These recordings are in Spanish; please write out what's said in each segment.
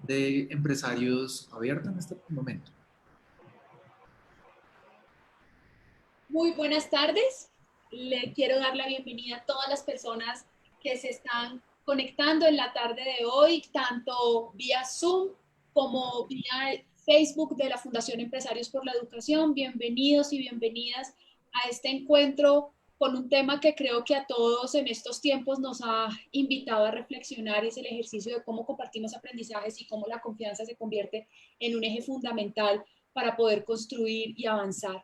de empresarios abierta en este momento. Muy buenas tardes. Le quiero dar la bienvenida a todas las personas que se están conectando en la tarde de hoy, tanto vía Zoom como vía Facebook de la Fundación Empresarios por la Educación. Bienvenidos y bienvenidas a este encuentro con un tema que creo que a todos en estos tiempos nos ha invitado a reflexionar, y es el ejercicio de cómo compartimos aprendizajes y cómo la confianza se convierte en un eje fundamental para poder construir y avanzar.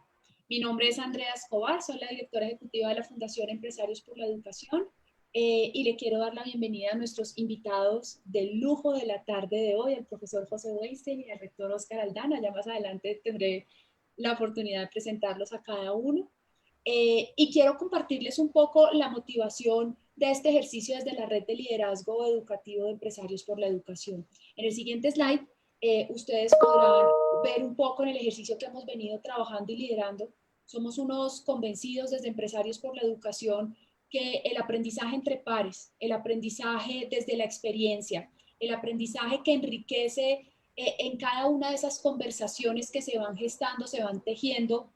Mi nombre es Andrea Escobar, soy la directora ejecutiva de la Fundación Empresarios por la Educación, y le quiero dar la bienvenida a nuestros invitados del lujo de la tarde de hoy, al profesor José Weinstein y al rector Oscar Aldana. Ya más adelante tendré la oportunidad de presentarlos a cada uno. Y quiero compartirles un poco la motivación de este ejercicio desde la Red de Liderazgo Educativo de Empresarios por la Educación. En el siguiente slide, ustedes podrán ver un poco en el ejercicio que hemos venido trabajando y liderando. Somos unos convencidos desde Empresarios por la Educación que el aprendizaje entre pares, el aprendizaje desde la experiencia, el aprendizaje que enriquece en cada una de esas conversaciones que se van gestando, se van tejiendo,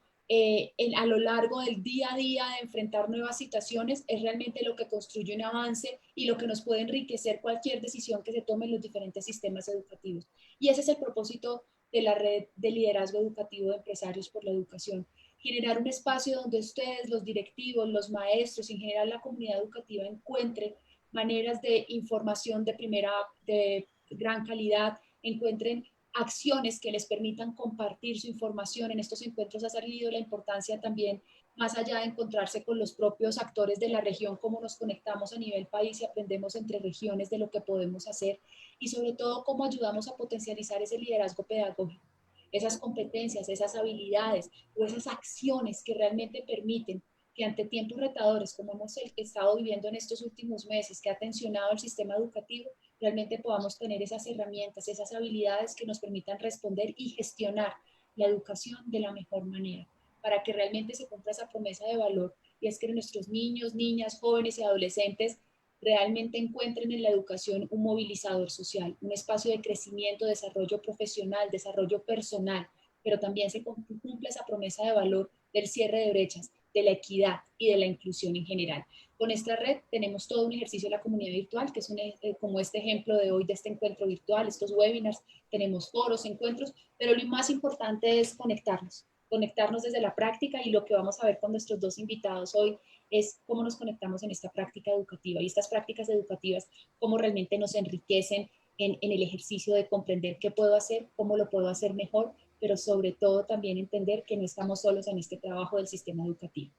a lo largo del día a día de enfrentar nuevas situaciones, es realmente lo que construye un avance y lo que nos puede enriquecer cualquier decisión que se tome en los diferentes sistemas educativos. Y ese es el propósito de la Red de Liderazgo Educativo de Empresarios por la Educación: generar un espacio donde ustedes, los directivos, los maestros, y en general la comunidad educativa, encuentren maneras de información de gran calidad, encuentren acciones que les permitan compartir su información. En estos encuentros ha salido la importancia también, más allá de encontrarse con los propios actores de la región, cómo nos conectamos a nivel país y aprendemos entre regiones de lo que podemos hacer, y sobre todo cómo ayudamos a potencializar ese liderazgo pedagógico, esas competencias, esas habilidades o esas acciones que realmente permiten que ante tiempos retadores como hemos estado viviendo en estos últimos meses, que ha tensionado el sistema educativo, realmente podamos tener esas herramientas, esas habilidades que nos permitan responder y gestionar la educación de la mejor manera, para que realmente se cumpla esa promesa de valor, y es que nuestros niños, niñas, jóvenes y adolescentes realmente encuentren en la educación un movilizador social, un espacio de crecimiento, desarrollo profesional, desarrollo personal, pero también se cumple esa promesa de valor del cierre de brechas, de la equidad y de la inclusión en general. Con esta red tenemos todo un ejercicio de la comunidad virtual, que es como este ejemplo de hoy, de este encuentro virtual, estos webinars. Tenemos foros, encuentros, pero lo más importante es conectarnos desde la práctica, y lo que vamos a ver con nuestros dos invitados hoy es cómo nos conectamos en esta práctica educativa, y estas prácticas educativas cómo realmente nos enriquecen en el ejercicio de comprender qué puedo hacer, cómo lo puedo hacer mejor, pero sobre todo también entender que no estamos solos en este trabajo del sistema educativo.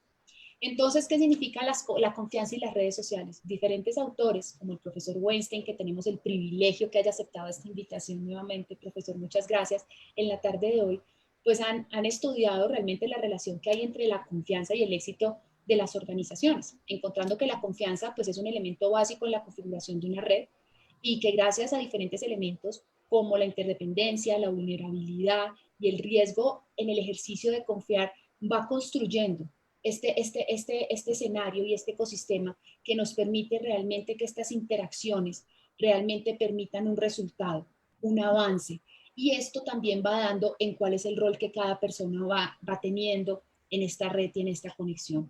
Entonces, ¿qué significa la confianza y las redes sociales? Diferentes autores, como el profesor Weinstein, que tenemos el privilegio que haya aceptado esta invitación nuevamente, profesor, muchas gracias, en la tarde de hoy, pues han estudiado realmente la relación que hay entre la confianza y el éxito de las organizaciones, encontrando que la confianza pues es un elemento básico en la configuración de una red, y que gracias a diferentes elementos como la interdependencia, la vulnerabilidad y el riesgo en el ejercicio de confiar, va construyendo este escenario y este ecosistema que nos permite realmente que estas interacciones realmente permitan un resultado, un avance. Y esto también va dando en cuál es el rol que cada persona va teniendo en esta red y en esta conexión.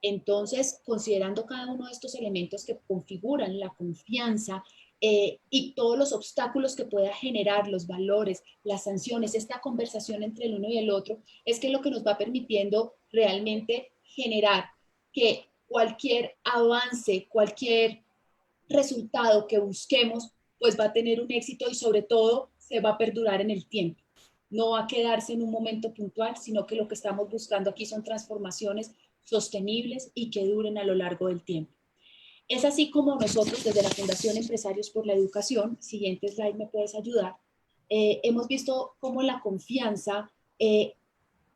Entonces, considerando cada uno de estos elementos que configuran la confianza, y todos los obstáculos que pueda generar, los valores, las sanciones, esta conversación entre el uno y el otro, es que lo que nos va permitiendo realmente generar que cualquier avance, cualquier resultado que busquemos, pues va a tener un éxito, y sobre todo se va a perdurar en el tiempo. No va a quedarse en un momento puntual, sino que lo que estamos buscando aquí son transformaciones sostenibles y que duren a lo largo del tiempo. Es así como nosotros desde la Fundación Empresarios por la Educación, siguiente slide me puedes ayudar, hemos visto cómo la confianza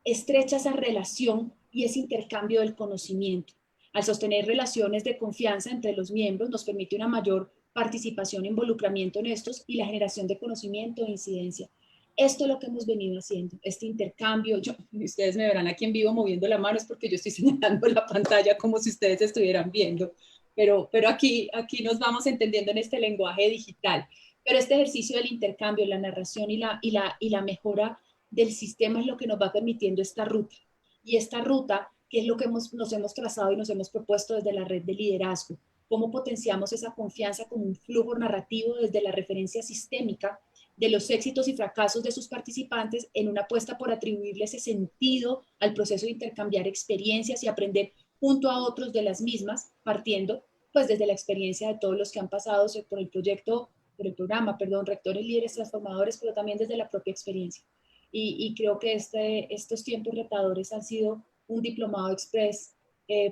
estrecha esa relación y ese intercambio del conocimiento. Al sostener relaciones de confianza entre los miembros, nos permite una mayor participación e involucramiento en estos, y la generación de conocimiento e incidencia. Esto es lo que hemos venido haciendo, este intercambio. Ustedes me verán aquí en vivo moviendo la mano, es porque yo estoy señalando la pantalla como si ustedes estuvieran viendo, pero aquí nos vamos entendiendo en este lenguaje digital. Pero este ejercicio del intercambio, la narración y la mejora del sistema es lo que nos va permitiendo esta ruta. Y esta ruta, que es lo que nos hemos trazado y nos hemos propuesto desde la red de liderazgo, cómo potenciamos esa confianza como un flujo narrativo desde la referencia sistémica de los éxitos y fracasos de sus participantes en una apuesta por atribuirle ese sentido al proceso de intercambiar experiencias y aprender junto a otros de las mismas, partiendo pues desde la experiencia de todos los que han pasado por el proyecto, por el programa, perdón, Rectores Líderes Transformadores, pero también desde la propia experiencia. Y creo que estos tiempos retadores han sido un diplomado express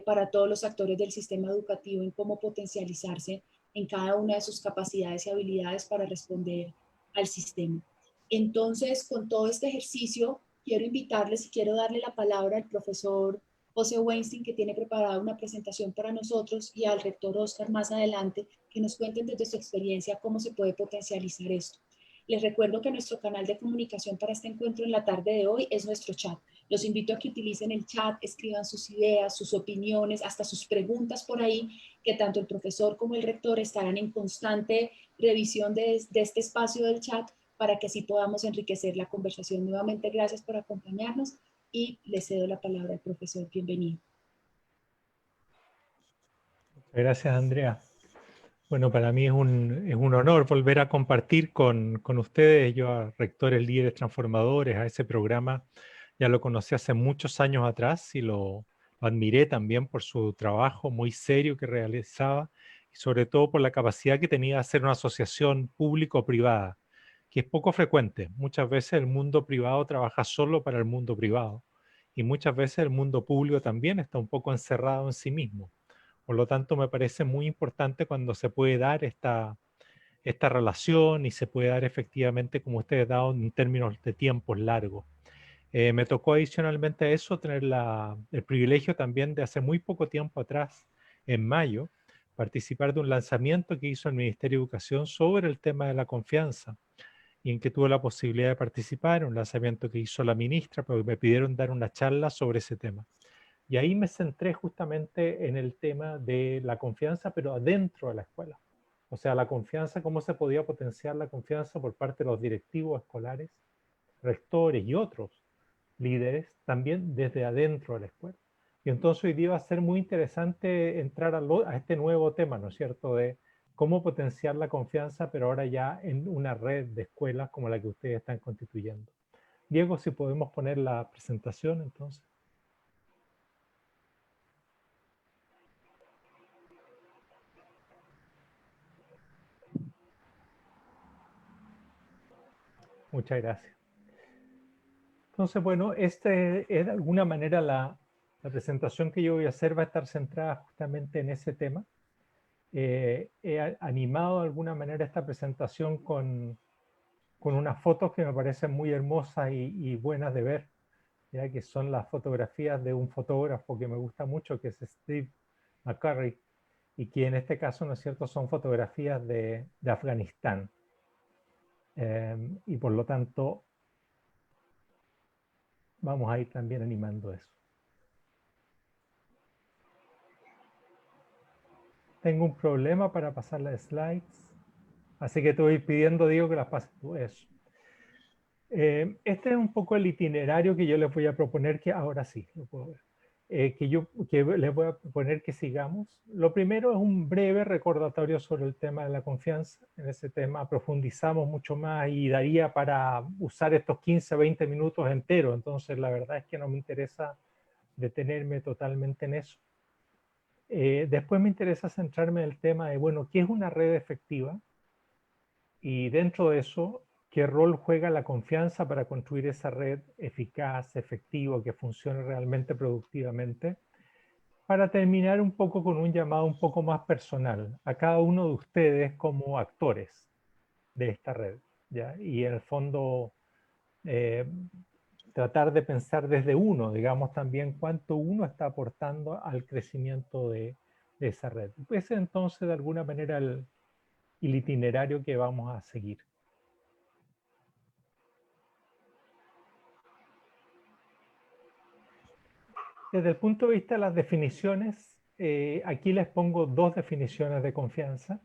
para todos los actores del sistema educativo en cómo potencializarse en cada una de sus capacidades y habilidades para responder al sistema. Entonces, con todo este ejercicio, quiero invitarles y quiero darle la palabra al profesor José Weinstein, que tiene preparada una presentación para nosotros, y al rector Oscar más adelante, que nos cuenten desde su experiencia cómo se puede potencializar esto. Les recuerdo que nuestro canal de comunicación para este encuentro en la tarde de hoy es nuestro chat. Los invito a que utilicen el chat, escriban sus ideas, sus opiniones, hasta sus preguntas por ahí, que tanto el profesor como el rector estarán en constante revisión de este espacio del chat para que así podamos enriquecer la conversación. Nuevamente, gracias por acompañarnos y le cedo la palabra al profesor. Bienvenido. Gracias, Andrea. Bueno, para mí es un honor volver a compartir con ustedes. Yo a Rectores Líderes Transformadores, a ese programa, ya lo conocí hace muchos años atrás y lo admiré también por su trabajo muy serio que realizaba y sobre todo por la capacidad que tenía de hacer una asociación público-privada, que es poco frecuente. Muchas veces el mundo privado trabaja solo para el mundo privado y muchas veces el mundo público también está un poco encerrado en sí mismo. Por lo tanto, me parece muy importante cuando se puede dar esta relación y se puede dar efectivamente, como ustedes dado, en términos de tiempos largos. Me tocó adicionalmente a eso tener el privilegio también de hace muy poco tiempo atrás, en mayo, participar de un lanzamiento que hizo el Ministerio de Educación sobre el tema de la confianza y en que tuve la posibilidad de participar, un lanzamiento que hizo la ministra, porque me pidieron dar una charla sobre ese tema. Y ahí me centré justamente en el tema de la confianza, pero adentro de la escuela. O sea, la confianza, cómo se podía potenciar la confianza por parte de los directivos escolares, rectores y otros líderes, también desde adentro de la escuela. Y entonces hoy día va a ser muy interesante entrar a este nuevo tema, ¿no es cierto?, de cómo potenciar la confianza, pero ahora ya en una red de escuelas como la que ustedes están constituyendo. Diego, si podemos poner la presentación, entonces. Muchas gracias. Entonces, bueno, este es de alguna manera la presentación que yo voy a hacer va a estar centrada justamente en ese tema. He animado de alguna manera esta presentación con unas fotos que me parecen muy hermosas y buenas de ver, ya que son las fotografías de un fotógrafo que me gusta mucho, que es Steve McCurry, y que en este caso, ¿no es cierto?, son fotografías de Afganistán. Y por lo tanto, vamos a ir también animando eso. Tengo un problema para pasar las slides, así que te voy pidiendo, Diego, que las pases tú. Eso. Este es un poco el itinerario que yo les voy a proponer, que ahora sí lo puedo ver, que les voy a proponer que sigamos. Lo primero es un breve recordatorio sobre el tema de la confianza. En ese tema profundizamos mucho más y daría para usar estos 15, 20 minutos enteros. Entonces, la verdad es que no me interesa detenerme totalmente en eso. Después me interesa centrarme en el tema de, bueno, ¿qué es una red efectiva? Y dentro de eso, ¿qué rol juega la confianza para construir esa red eficaz, efectiva, que funcione realmente productivamente? Para terminar un poco con un llamado un poco más personal a cada uno de ustedes como actores de esta red, ¿ya? Y en el fondo, tratar de pensar desde uno, digamos, también cuánto uno está aportando al crecimiento de esa red. Ese entonces, de alguna manera, el itinerario que vamos a seguir. Desde el punto de vista de las definiciones, aquí les pongo dos definiciones de confianza.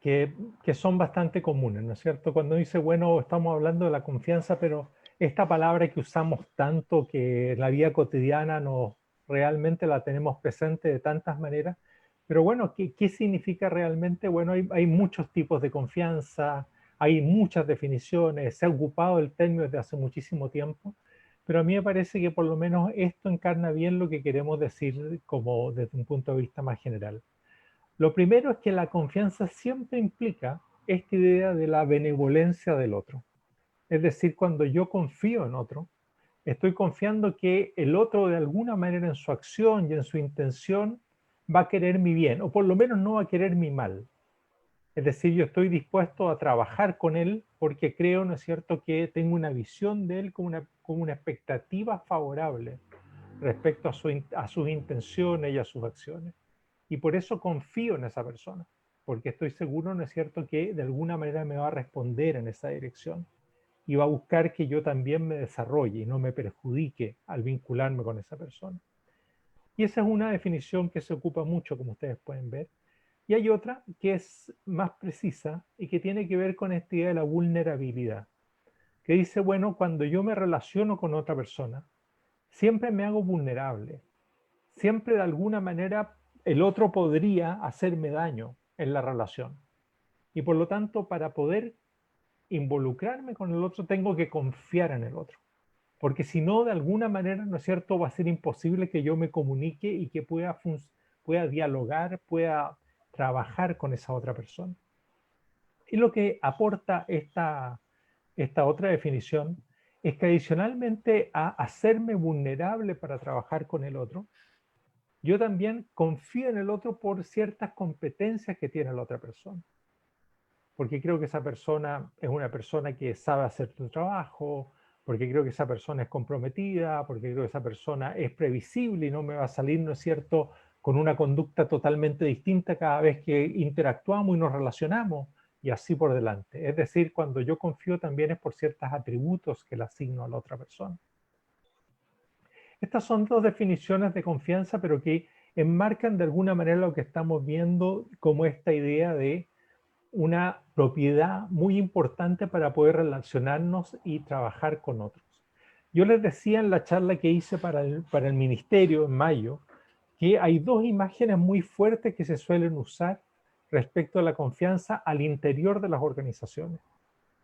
que son bastante comunes, ¿no es cierto? Cuando dice, bueno, estamos hablando de la confianza, pero esta palabra que usamos tanto, que en la vida cotidiana realmente la tenemos presente de tantas maneras, pero bueno, ¿qué significa realmente? Bueno, hay muchos tipos de confianza, hay muchas definiciones, se ha ocupado el término desde hace muchísimo tiempo, pero a mí me parece que por lo menos esto encarna bien lo que queremos decir como desde un punto de vista más general. Lo primero es que la confianza siempre implica esta idea de la benevolencia del otro. Es decir, cuando yo confío en otro, estoy confiando que el otro de alguna manera en su acción y en su intención va a querer mi bien, o por lo menos no va a querer mi mal. Es decir, yo estoy dispuesto a trabajar con él porque creo, ¿no es cierto?, que tengo una visión de él como una expectativa favorable respecto a sus intenciones y a sus acciones. Y por eso confío en esa persona, porque estoy seguro, ¿no es cierto?, que de alguna manera me va a responder en esa dirección y va a buscar que yo también me desarrolle y no me perjudique al vincularme con esa persona. Y esa es una definición que se ocupa mucho, como ustedes pueden ver. Y hay otra que es más precisa y que tiene que ver con esta idea de la vulnerabilidad, que dice, bueno, cuando yo me relaciono con otra persona, siempre me hago vulnerable. Siempre de alguna manera el otro podría hacerme daño en la relación. Y por lo tanto, para poder involucrarme con el otro, tengo que confiar en el otro. Porque si no, de alguna manera, ¿no es cierto?, va a ser imposible que yo me comunique y que pueda dialogar, pueda trabajar con esa otra persona. Y lo que aporta esta otra definición es que adicionalmente a hacerme vulnerable para trabajar con el otro, yo también confío en el otro por ciertas competencias que tiene la otra persona. Porque creo que esa persona es una persona que sabe hacer su trabajo, porque creo que esa persona es comprometida, porque creo que esa persona es previsible y no me va a salir, ¿no es cierto?, con una conducta totalmente distinta cada vez que interactuamos y nos relacionamos, y así por delante. Es decir, cuando yo confío también es por ciertos atributos que le asigno a la otra persona. Estas son dos definiciones de confianza, pero que enmarcan de alguna manera lo que estamos viendo como esta idea de una propiedad muy importante para poder relacionarnos y trabajar con otros. Yo les decía en la charla que hice para el ministerio en mayo, que hay dos imágenes muy fuertes que se suelen usar respecto a la confianza al interior de las organizaciones.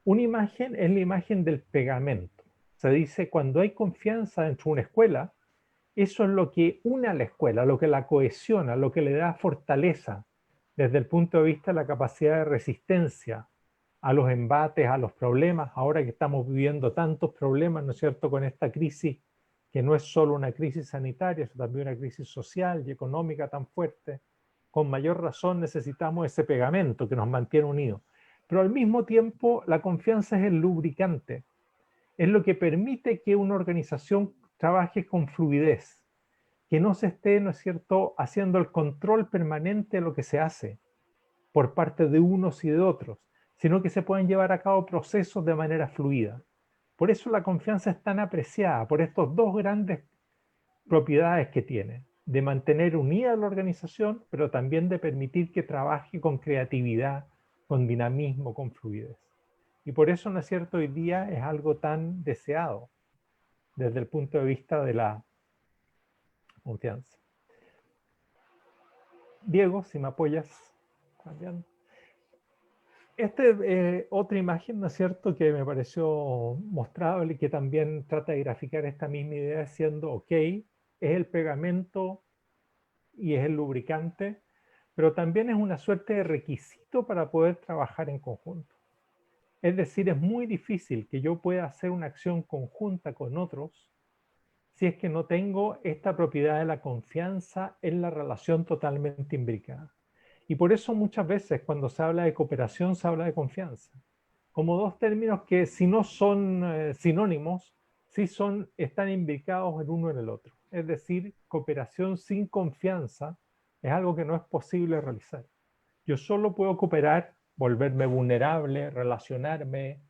Una imagen es la imagen del pegamento. Se dice, cuando hay confianza dentro de una escuela, eso es lo que une a la escuela, lo que la cohesiona, lo que le da fortaleza desde el punto de vista de la capacidad de resistencia a los embates, a los problemas, ahora que estamos viviendo tantos problemas, ¿no es cierto?, con esta crisis, que no es solo una crisis sanitaria, es también una crisis social y económica tan fuerte. Con mayor razón necesitamos ese pegamento que nos mantiene unidos. Pero al mismo tiempo, la confianza es el lubricante, es lo que permite que una organización trabaje con fluidez, que no se esté, ¿no es cierto?, haciendo el control permanente de lo que se hace por parte de unos y de otros, sino que se pueden llevar a cabo procesos de manera fluida. Por eso la confianza es tan apreciada, por estos dos grandes propiedades que tiene, de mantener unida la organización, pero también de permitir que trabaje con creatividad, con dinamismo, con fluidez. Y por eso, ¿no es cierto?, hoy día es algo tan deseado desde el punto de vista de la confianza. Diego, si me apoyas. Otra imagen, ¿no es cierto?, que me pareció mostrable y que también trata de graficar esta misma idea siendo, ok, es el pegamento y es el lubricante, pero también es una suerte de requisito para poder trabajar en conjunto. Es decir, es muy difícil que yo pueda hacer una acción conjunta con otros si es que no tengo esta propiedad de la confianza en la relación totalmente imbricada. Y por eso muchas veces cuando se habla de cooperación se habla de confianza, como dos términos que si no son sinónimos, sí están imbricados el uno en el otro. Es decir, cooperación sin confianza es algo que no es posible realizar. Yo solo puedo cooperar, volverme vulnerable, relacionarme,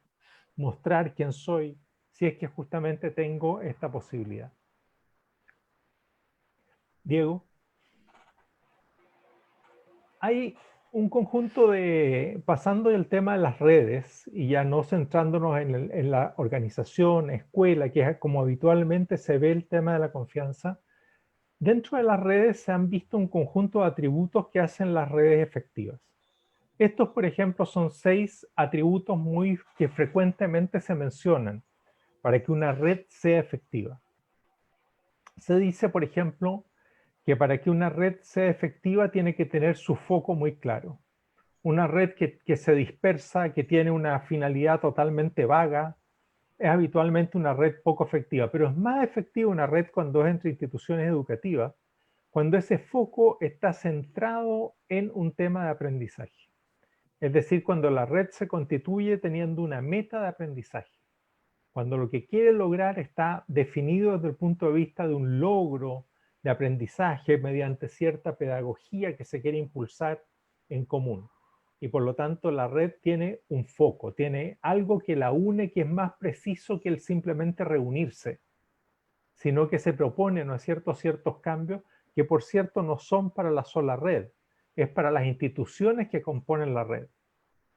mostrar quién soy, si es que justamente tengo esta posibilidad. Diego, hay Un conjunto de, pasando del tema de las redes y ya no centrándonos en la organización, escuela, que es como habitualmente se ve el tema de la confianza, dentro de las redes se han visto un conjunto de atributos que hacen las redes efectivas. Estos, por ejemplo, son 6 atributos que frecuentemente se mencionan para que una red sea efectiva. Se dice, por ejemplo, que para que una red sea efectiva tiene que tener su foco muy claro. Una red que se dispersa, que tiene una finalidad totalmente vaga, es habitualmente una red poco efectiva, pero es más efectiva una red cuando es entre instituciones educativas, cuando ese foco está centrado en un tema de aprendizaje. Es decir, cuando la red se constituye teniendo una meta de aprendizaje. Cuando lo que quiere lograr está definido desde el punto de vista de un logro de aprendizaje mediante cierta pedagogía que se quiere impulsar en común. Y por lo tanto la red tiene un foco, tiene algo que la une que es más preciso que el simplemente reunirse, sino que se propone, ¿no es cierto?, ciertos cambios que por cierto no son para la sola red, es para las instituciones que componen la red.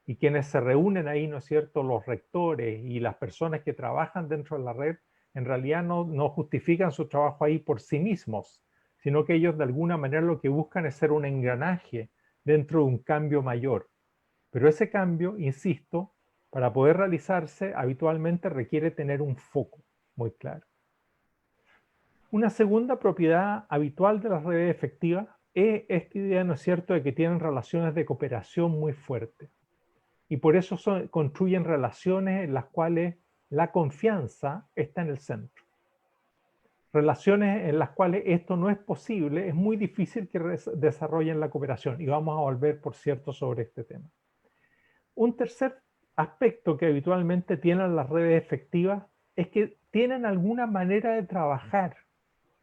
Y quienes se reúnen ahí, ¿no es cierto?, los rectores y las personas que trabajan dentro de la red, en realidad no justifican su trabajo ahí por sí mismos, sino que ellos de alguna manera lo que buscan es ser un engranaje dentro de un cambio mayor. Pero ese cambio, insisto, para poder realizarse habitualmente requiere tener un foco muy claro. Una segunda propiedad habitual de las redes efectivas es esta idea, ¿no es cierto?, de que tienen relaciones de cooperación muy fuertes. Y por eso construyen relaciones en las cuales la confianza está en el centro. Relaciones en las cuales esto no es posible, es muy difícil que desarrollen la cooperación. Y vamos a volver, por cierto, sobre este tema. Un tercer aspecto que habitualmente tienen las redes efectivas es que tienen alguna manera de trabajar,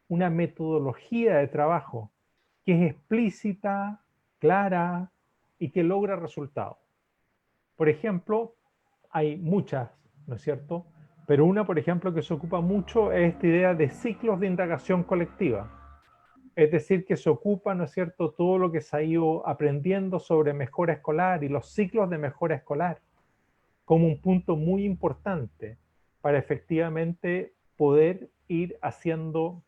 una metodología de trabajo que es explícita, clara y que logra resultados. Por ejemplo, hay muchas, ¿no es cierto? Pero una, por ejemplo, que se ocupa mucho es esta idea de ciclos de indagación colectiva. Es decir, que se ocupa, ¿no es cierto?, todo lo que se ha ido aprendiendo sobre mejora escolar y los ciclos de mejora escolar como un punto muy importante para efectivamente poder ir haciendo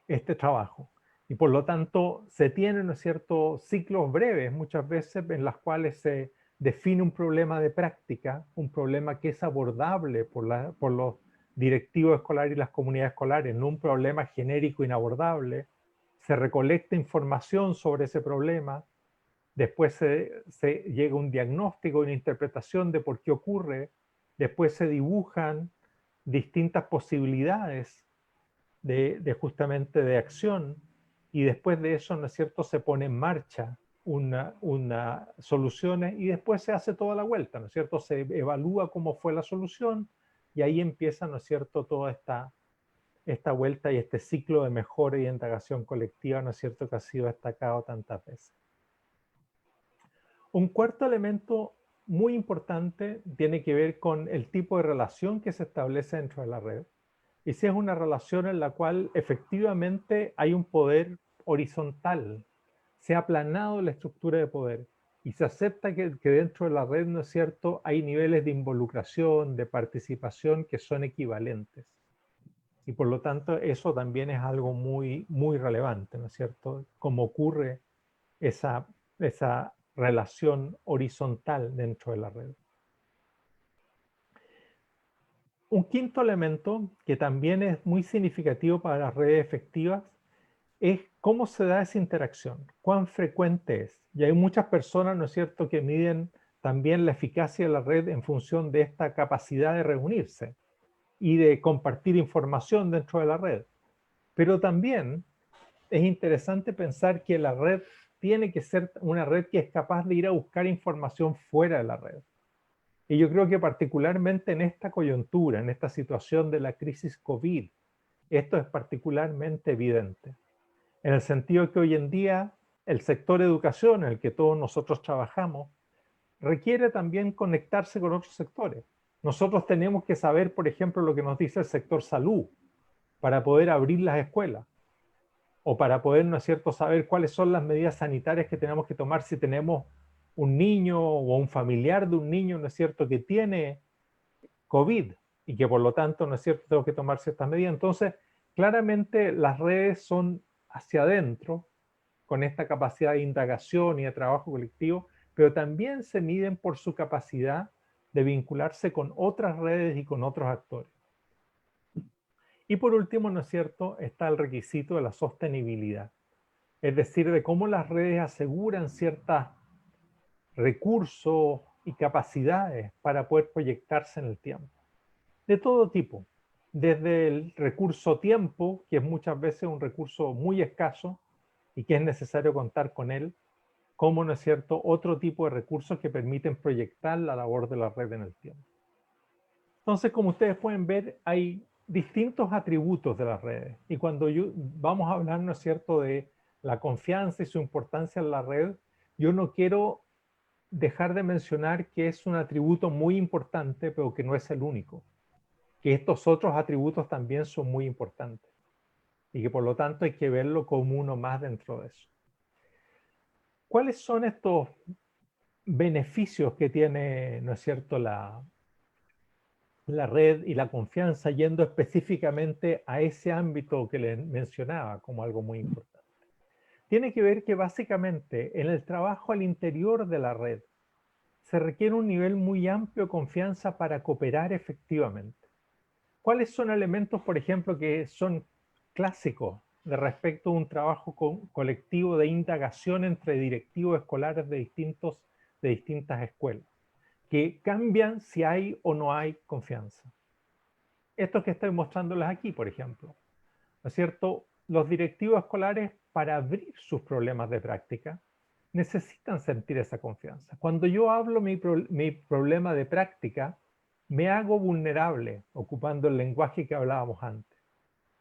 este trabajo. Y por lo tanto se tienen, ¿no es cierto?, ciclos breves muchas veces en las cuales se define un problema de práctica, un problema que es abordable por los directivos escolares y las comunidades escolares, no un problema genérico inabordable. Se recolecta información sobre ese problema, después se llega a un diagnóstico, una interpretación de por qué ocurre, después se dibujan distintas posibilidades justamente de acción, y después de eso, ¿no es cierto?, se pone en marcha una soluciones y después se hace toda la vuelta, ¿no es cierto?, se evalúa cómo fue la solución y ahí empieza, ¿no es cierto?, toda esta vuelta y este ciclo de mejora y indagación colectiva, ¿no es cierto?, que ha sido destacado tantas veces. Un cuarto elemento muy importante tiene que ver con el tipo de relación que se establece dentro de la red. Y si es una relación en la cual efectivamente hay un poder horizontal, se ha aplanado la estructura de poder y se acepta que dentro de la red, ¿no es cierto?, hay niveles de involucración, de participación que son equivalentes. Y por lo tanto eso también es algo muy, muy relevante, ¿no es cierto?, cómo ocurre esa relación horizontal dentro de la red. Un quinto elemento que también es muy significativo para las redes efectivas es cómo se da esa interacción, cuán frecuente es. Y hay muchas personas, ¿no es cierto?, que miden también la eficacia de la red en función de esta capacidad de reunirse y de compartir información dentro de la red. Pero también es interesante pensar que la red tiene que ser una red que es capaz de ir a buscar información fuera de la red. Y yo creo que particularmente en esta coyuntura, en esta situación de la crisis COVID, esto es particularmente evidente. En el sentido que hoy en día el sector educación en el que todos nosotros trabajamos requiere también conectarse con otros sectores. Nosotros tenemos que saber, por ejemplo, lo que nos dice el sector salud para poder abrir las escuelas. o para poder, ¿no es cierto?, saber cuáles son las medidas sanitarias que tenemos que tomar si tenemos un niño o un familiar de un niño, ¿no es cierto?, que tiene COVID y que por lo tanto, ¿no es cierto?, tengo que tomar ciertas medidas. Entonces, claramente las redes son hacia adentro, con esta capacidad de indagación y de trabajo colectivo, pero también se miden por su capacidad de vincularse con otras redes y con otros actores. Y por último, ¿no es cierto?, está el requisito de la sostenibilidad, es decir, de cómo las redes aseguran ciertos recursos y capacidades para poder proyectarse en el tiempo. De todo tipo, desde el recurso tiempo, que es muchas veces un recurso muy escaso y que es necesario contar con él, como, ¿no es cierto?, otro tipo de recursos que permiten proyectar la labor de la red en el tiempo. Entonces, como ustedes pueden ver, hay distintos atributos de las redes. Y cuando vamos a hablar, ¿no es cierto?, de la confianza y su importancia en la red, yo no quiero dejar de mencionar que es un atributo muy importante, pero que no es el único. Que estos otros atributos también son muy importantes. Y que por lo tanto hay que verlo como uno más dentro de eso. ¿Cuáles son estos beneficios que tiene, ¿no es cierto?, la red y la confianza, yendo específicamente a ese ámbito que les mencionaba como algo muy importante? Tiene que ver que básicamente en el trabajo al interior de la red se requiere un nivel muy amplio de confianza para cooperar efectivamente. ¿Cuáles son elementos, por ejemplo, que son clásicos de respecto a un trabajo colectivo de indagación entre directivos escolares de distintas escuelas, que cambian si hay o no hay confianza? Esto que estoy mostrándoles aquí, por ejemplo, ¿no es cierto? Los directivos escolares, para abrir sus problemas de práctica, necesitan sentir esa confianza. Cuando yo hablo mi problema de práctica, me hago vulnerable, ocupando el lenguaje que hablábamos antes,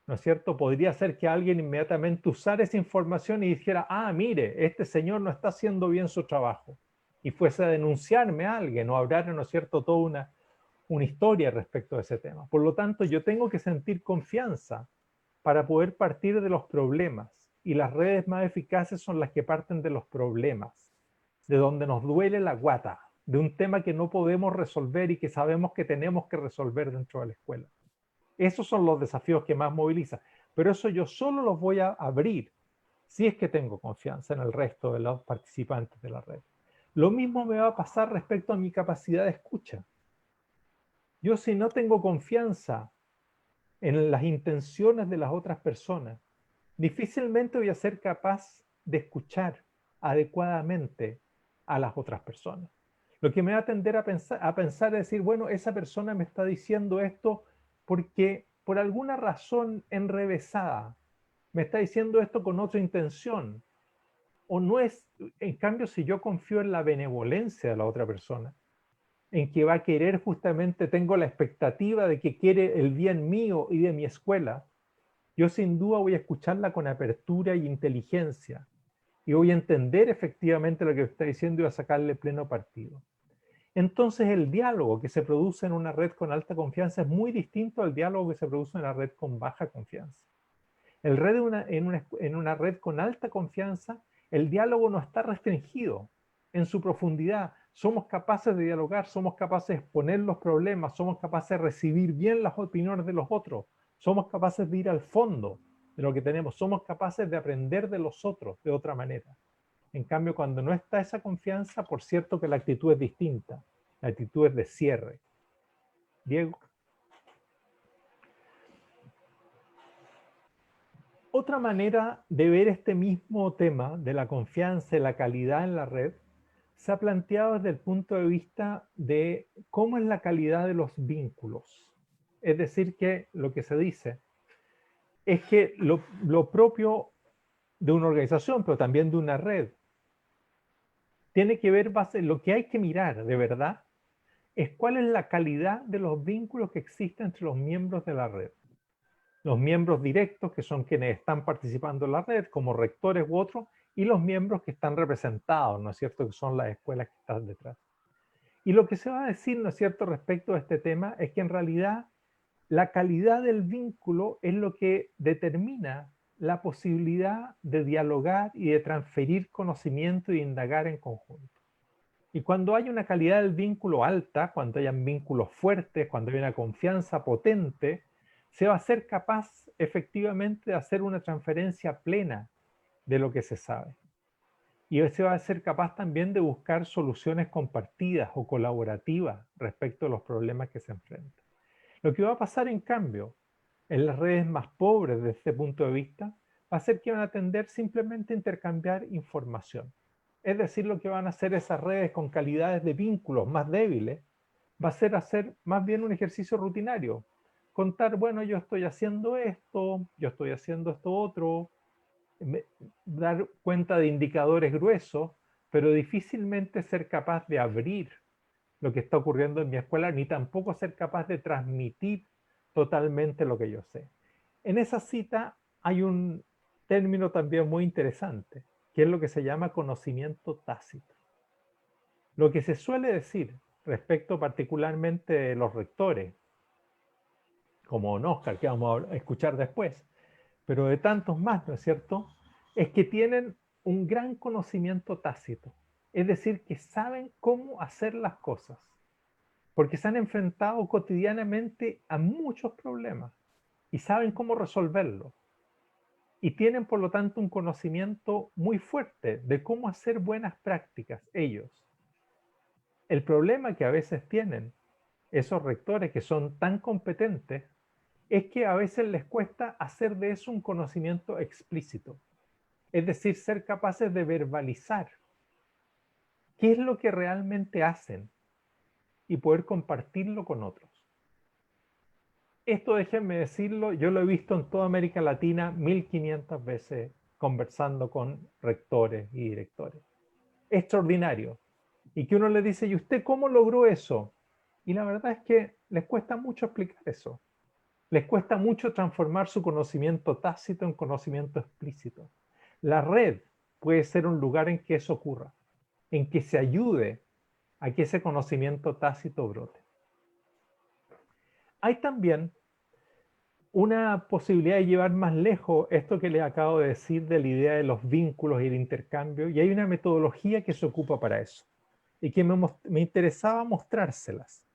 ¿no es cierto? Podría ser que alguien inmediatamente usara esa información y dijera, ah, mire, este señor no está haciendo bien su trabajo, y fuese a denunciarme a alguien, o hablar, ¿no es cierto?, toda una historia respecto a ese tema. Por lo tanto, yo tengo que sentir confianza para poder partir de los problemas, y las redes más eficaces son las que parten de los problemas, de donde nos duele la guata, de un tema que no podemos resolver y que sabemos que tenemos que resolver dentro de la escuela. Esos son los desafíos que más movilizan, pero eso yo solo los voy a abrir si es que tengo confianza en el resto de los participantes de la red. Lo mismo me va a pasar respecto a mi capacidad de escucha. Yo, si no tengo confianza en las intenciones de las otras personas, difícilmente voy a ser capaz de escuchar adecuadamente a las otras personas. Lo que me va a tender a pensar es decir, bueno, esa persona me está diciendo esto porque por alguna razón enrevesada me está diciendo esto con otra intención. O no es, en cambio, si yo confío en la benevolencia de la otra persona, en que va a querer justamente, tengo la expectativa de que quiere el bien mío y de mi escuela, yo sin duda voy a escucharla con apertura y inteligencia, y voy a entender efectivamente lo que está diciendo y voy a sacarle pleno partido. Entonces el diálogo que se produce en una red con alta confianza es muy distinto al diálogo que se produce en una red con baja confianza. En una red con alta confianza, el diálogo no está restringido en su profundidad. Somos capaces de dialogar, somos capaces de exponer los problemas, somos capaces de recibir bien las opiniones de los otros, somos capaces de ir al fondo de lo que tenemos, somos capaces de aprender de los otros de otra manera. En cambio, cuando no está esa confianza, por cierto que la actitud es distinta, la actitud es de cierre. Diego. Otra manera de ver este mismo tema de la confianza y la calidad en la red se ha planteado desde el punto de vista de cómo es la calidad de los vínculos. Es decir, que lo que se dice es que lo propio de una organización, pero también de una red, tiene que ver, lo que hay que mirar de verdad es cuál es la calidad de los vínculos que existen entre los miembros de la red. Los miembros directos, que son quienes están participando en la red, como rectores u otros, y los miembros que están representados, ¿no es cierto?, que son las escuelas que están detrás. Y lo que se va a decir, ¿no es cierto?, respecto a este tema, es que en realidad la calidad del vínculo es lo que determina la posibilidad de dialogar y de transferir conocimiento y indagar en conjunto. Y cuando hay una calidad del vínculo alta, cuando hayan vínculos fuertes, cuando hay una confianza potente, se va a ser capaz efectivamente de hacer una transferencia plena de lo que se sabe. Y se va a ser capaz también de buscar soluciones compartidas o colaborativas respecto a los problemas que se enfrentan. Lo que va a pasar, en cambio, en las redes más pobres desde este punto de vista, va a ser que van a tender simplemente a intercambiar información. Es decir, lo que van a hacer esas redes con calidades de vínculos más débiles, va a ser hacer más bien un ejercicio rutinario. Contar, bueno, yo estoy haciendo esto otro, dar cuenta de indicadores gruesos, pero difícilmente ser capaz de abrir lo que está ocurriendo en mi escuela, ni tampoco ser capaz de transmitir totalmente lo que yo sé. En esa cita hay un término también muy interesante, que es lo que se llama conocimiento tácito. Lo que se suele decir respecto particularmente de los rectores, como don Oscar, que vamos a escuchar después, pero de tantos más, ¿no es cierto?, es que tienen un gran conocimiento tácito, es decir, que saben cómo hacer las cosas, porque se han enfrentado cotidianamente a muchos problemas y saben cómo resolverlos. Y tienen, por lo tanto, un conocimiento muy fuerte de cómo hacer buenas prácticas ellos. El problema que a veces tienen esos rectores que son tan competentes es que a veces les cuesta hacer de eso un conocimiento explícito. Es decir, ser capaces de verbalizar qué es lo que realmente hacen y poder compartirlo con otros. Esto, déjenme decirlo, yo lo he visto en toda América Latina 1500 veces conversando con rectores y directores. Extraordinario. Y que uno le dice, ¿y usted cómo logró eso? Y la verdad es que les cuesta mucho explicar eso. Les cuesta mucho transformar su conocimiento tácito en conocimiento explícito. La red puede ser un lugar en que eso ocurra, en que se ayude a que ese conocimiento tácito brote. Hay también una posibilidad de llevar más lejos esto que les acabo de decir de la idea de los vínculos y el intercambio, y hay una metodología que se ocupa para eso, y que me interesaba mostrárselas.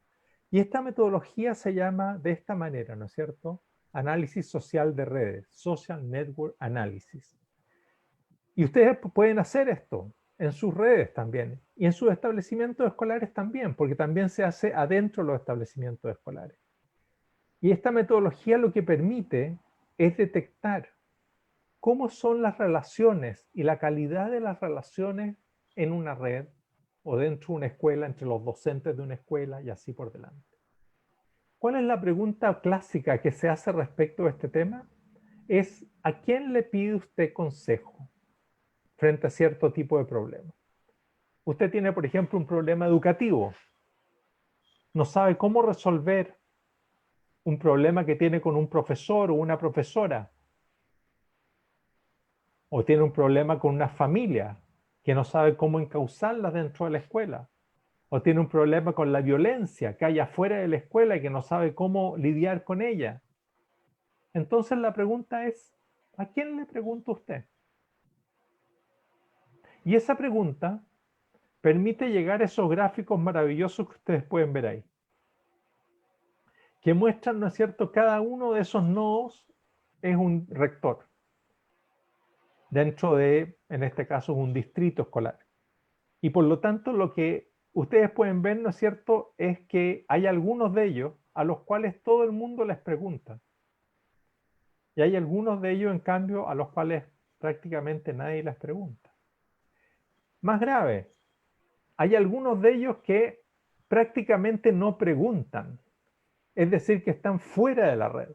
Y esta metodología se llama de esta manera, ¿no es cierto? Análisis social de redes, Social Network Analysis. Y ustedes pueden hacer esto en sus redes también, y en sus establecimientos escolares también, porque también se hace adentro de los establecimientos escolares. Y esta metodología lo que permite es detectar cómo son las relaciones y la calidad de las relaciones en una red o dentro de una escuela, entre los docentes de una escuela y así por delante. ¿Cuál es la pregunta clásica que se hace respecto a este tema? Es, ¿a quién le pide usted consejo frente a cierto tipo de problema? Usted tiene, por ejemplo, un problema educativo. No sabe cómo resolver un problema que tiene con un profesor o una profesora. O tiene un problema con una familia que no sabe cómo encauzarla dentro de la escuela. O tiene un problema con la violencia que hay afuera de la escuela y que no sabe cómo lidiar con ella. Entonces la pregunta es, ¿a quién le pregunta usted? Y esa pregunta permite llegar a esos gráficos maravillosos que ustedes pueden ver ahí, que muestran, ¿no es cierto?, cada uno de esos nodos es un rector, dentro de, en este caso, un distrito escolar. Y por lo tanto, lo que ustedes pueden ver, ¿no es cierto?, es que hay algunos de ellos a los cuales todo el mundo les pregunta. Y hay algunos de ellos, en cambio, a los cuales prácticamente nadie les pregunta. Más grave, hay algunos de ellos que prácticamente no preguntan, es decir, que están fuera de la red.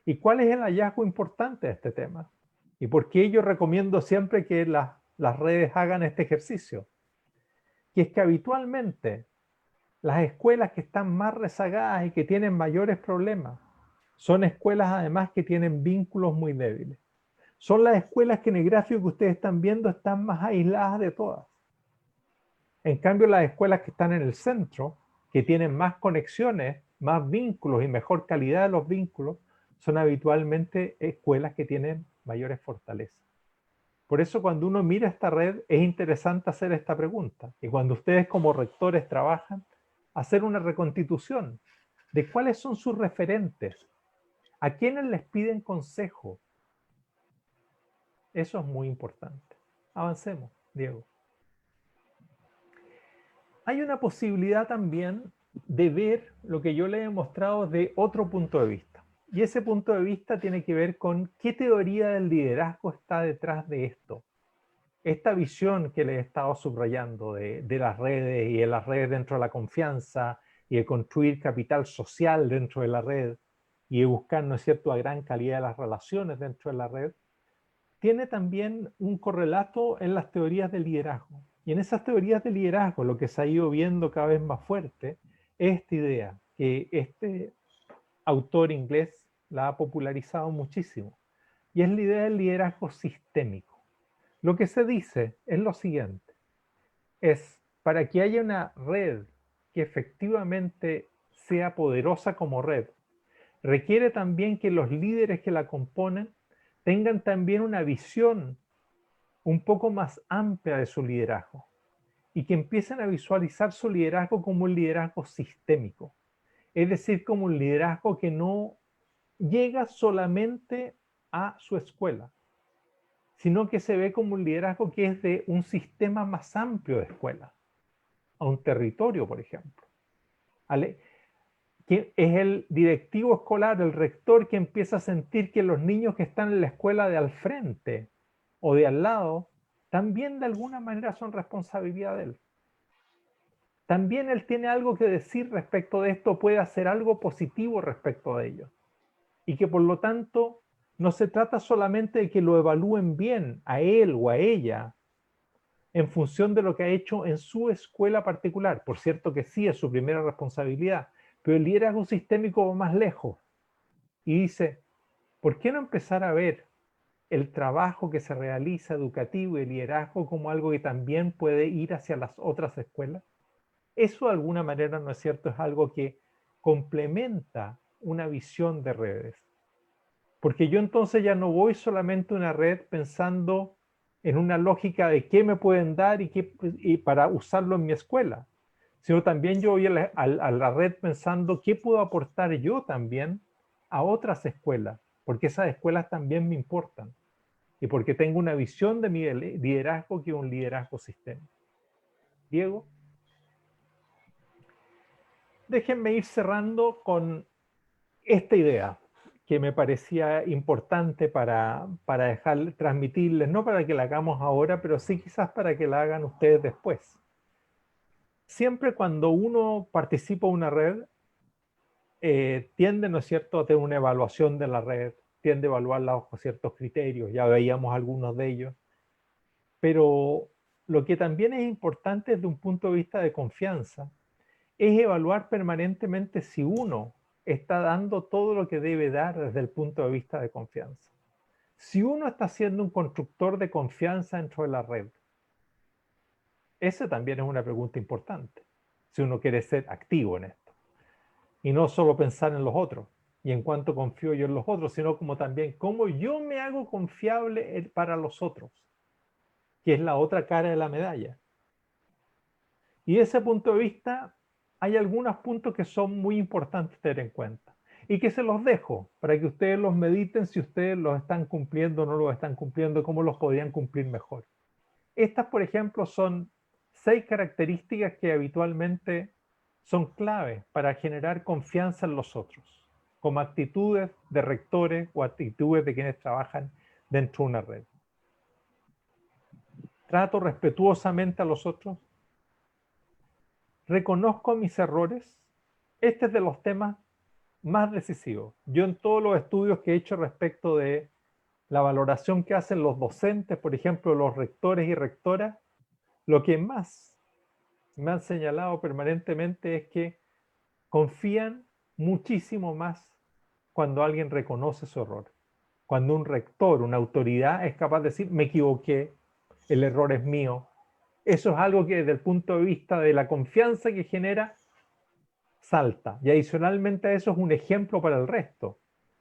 ¿Y cuál es el hallazgo importante de este tema? ¿Y por qué yo recomiendo siempre que las redes hagan este ejercicio? Que es que habitualmente las escuelas que están más rezagadas y que tienen mayores problemas son escuelas además que tienen vínculos muy débiles. Son las escuelas que en el gráfico que ustedes están viendo están más aisladas de todas. En cambio, las escuelas que están en el centro, que tienen más conexiones, más vínculos y mejor calidad de los vínculos, son habitualmente escuelas que tienen mayores fortalezas. Por eso cuando uno mira esta red es interesante hacer esta pregunta. Y cuando ustedes como rectores trabajan, hacer una reconstitución de cuáles son sus referentes, a quiénes les piden consejo. Eso es muy importante. Avancemos, Diego. Hay una posibilidad también de ver lo que yo le he mostrado de otro punto de vista. Y ese punto de vista tiene que ver con qué teoría del liderazgo está detrás de esto. Esta visión que les he estado subrayando de las redes y de las redes dentro de la confianza y de construir capital social dentro de la red y de buscar, ¿no es cierto?, a gran calidad de las relaciones dentro de la red, tiene también un correlato en las teorías del liderazgo. Y en esas teorías de liderazgo lo que se ha ido viendo cada vez más fuerte es esta idea, que este autor inglés la ha popularizado muchísimo, y es la idea del liderazgo sistémico. Lo que se dice es lo siguiente, es para que haya una red que efectivamente sea poderosa como red, requiere también que los líderes que la componen tengan también una visión un poco más amplia de su liderazgo y que empiecen a visualizar su liderazgo como un liderazgo sistémico, es decir, como un liderazgo que no llega solamente a su escuela, sino que se ve como un liderazgo que es de un sistema más amplio de escuelas, a un territorio, por ejemplo. ¿Vale? Que es el directivo escolar, el rector, que empieza a sentir que los niños que están en la escuela de al frente o de al lado, también de alguna manera son responsabilidad de él. También él tiene algo que decir respecto de esto, puede hacer algo positivo respecto de ello. Y que por lo tanto no se trata solamente de que lo evalúen bien a él o a ella en función de lo que ha hecho en su escuela particular. Por cierto que sí es su primera responsabilidad, pero el liderazgo sistémico va más lejos y dice, ¿por qué no empezar a ver el trabajo que se realiza educativo y el liderazgo como algo que también puede ir hacia las otras escuelas? Eso de alguna manera, ¿no es cierto?, es algo que complementa una visión de redes. Porque yo entonces ya no voy solamente a una red pensando en una lógica de qué me pueden dar y para usarlo en mi escuela, sino también yo voy a la red pensando qué puedo aportar yo también a otras escuelas, porque esas escuelas también me importan y porque tengo una visión de mi liderazgo que es un liderazgo sistémico. Diego, déjenme ir cerrando con esta idea que me parecía importante para transmitirles, no para que la hagamos ahora, pero sí quizás para que la hagan ustedes después. Siempre cuando uno participa en una red, tiende, ¿no es cierto?, a tener una evaluación de la red, tiende a evaluarla bajo ciertos criterios, ya veíamos algunos de ellos, pero lo que también es importante desde un punto de vista de confianza es evaluar permanentemente si uno está dando todo lo que debe dar desde el punto de vista de confianza. Si uno está siendo un constructor de confianza dentro de la red, esa también es una pregunta importante, si uno quiere ser activo en esto. Y no solo pensar en los otros y en cuánto confío yo en los otros, sino como también cómo yo me hago confiable para los otros, que es la otra cara de la medalla. Y de ese punto de vista, hay algunos puntos que son muy importantes tener en cuenta y que se los dejo para que ustedes los mediten si ustedes los están cumpliendo o no los están cumpliendo, cómo los podrían cumplir mejor. Estas, por ejemplo, son 6 características que habitualmente son claves para generar confianza en los otros, como actitudes de rectores o actitudes de quienes trabajan dentro de una red. Trato respetuosamente a los otros. Reconozco mis errores. Este es de los temas más decisivos. Yo en todos los estudios que he hecho respecto de la valoración que hacen los docentes, por ejemplo, los rectores y rectoras, lo que más me han señalado permanentemente es que confían muchísimo más cuando alguien reconoce su error. Cuando un rector, una autoridad es capaz de decir, me equivoqué, el error es mío. Eso es algo que desde el punto de vista de la confianza que genera, salta. Y adicionalmente a eso es un ejemplo para el resto.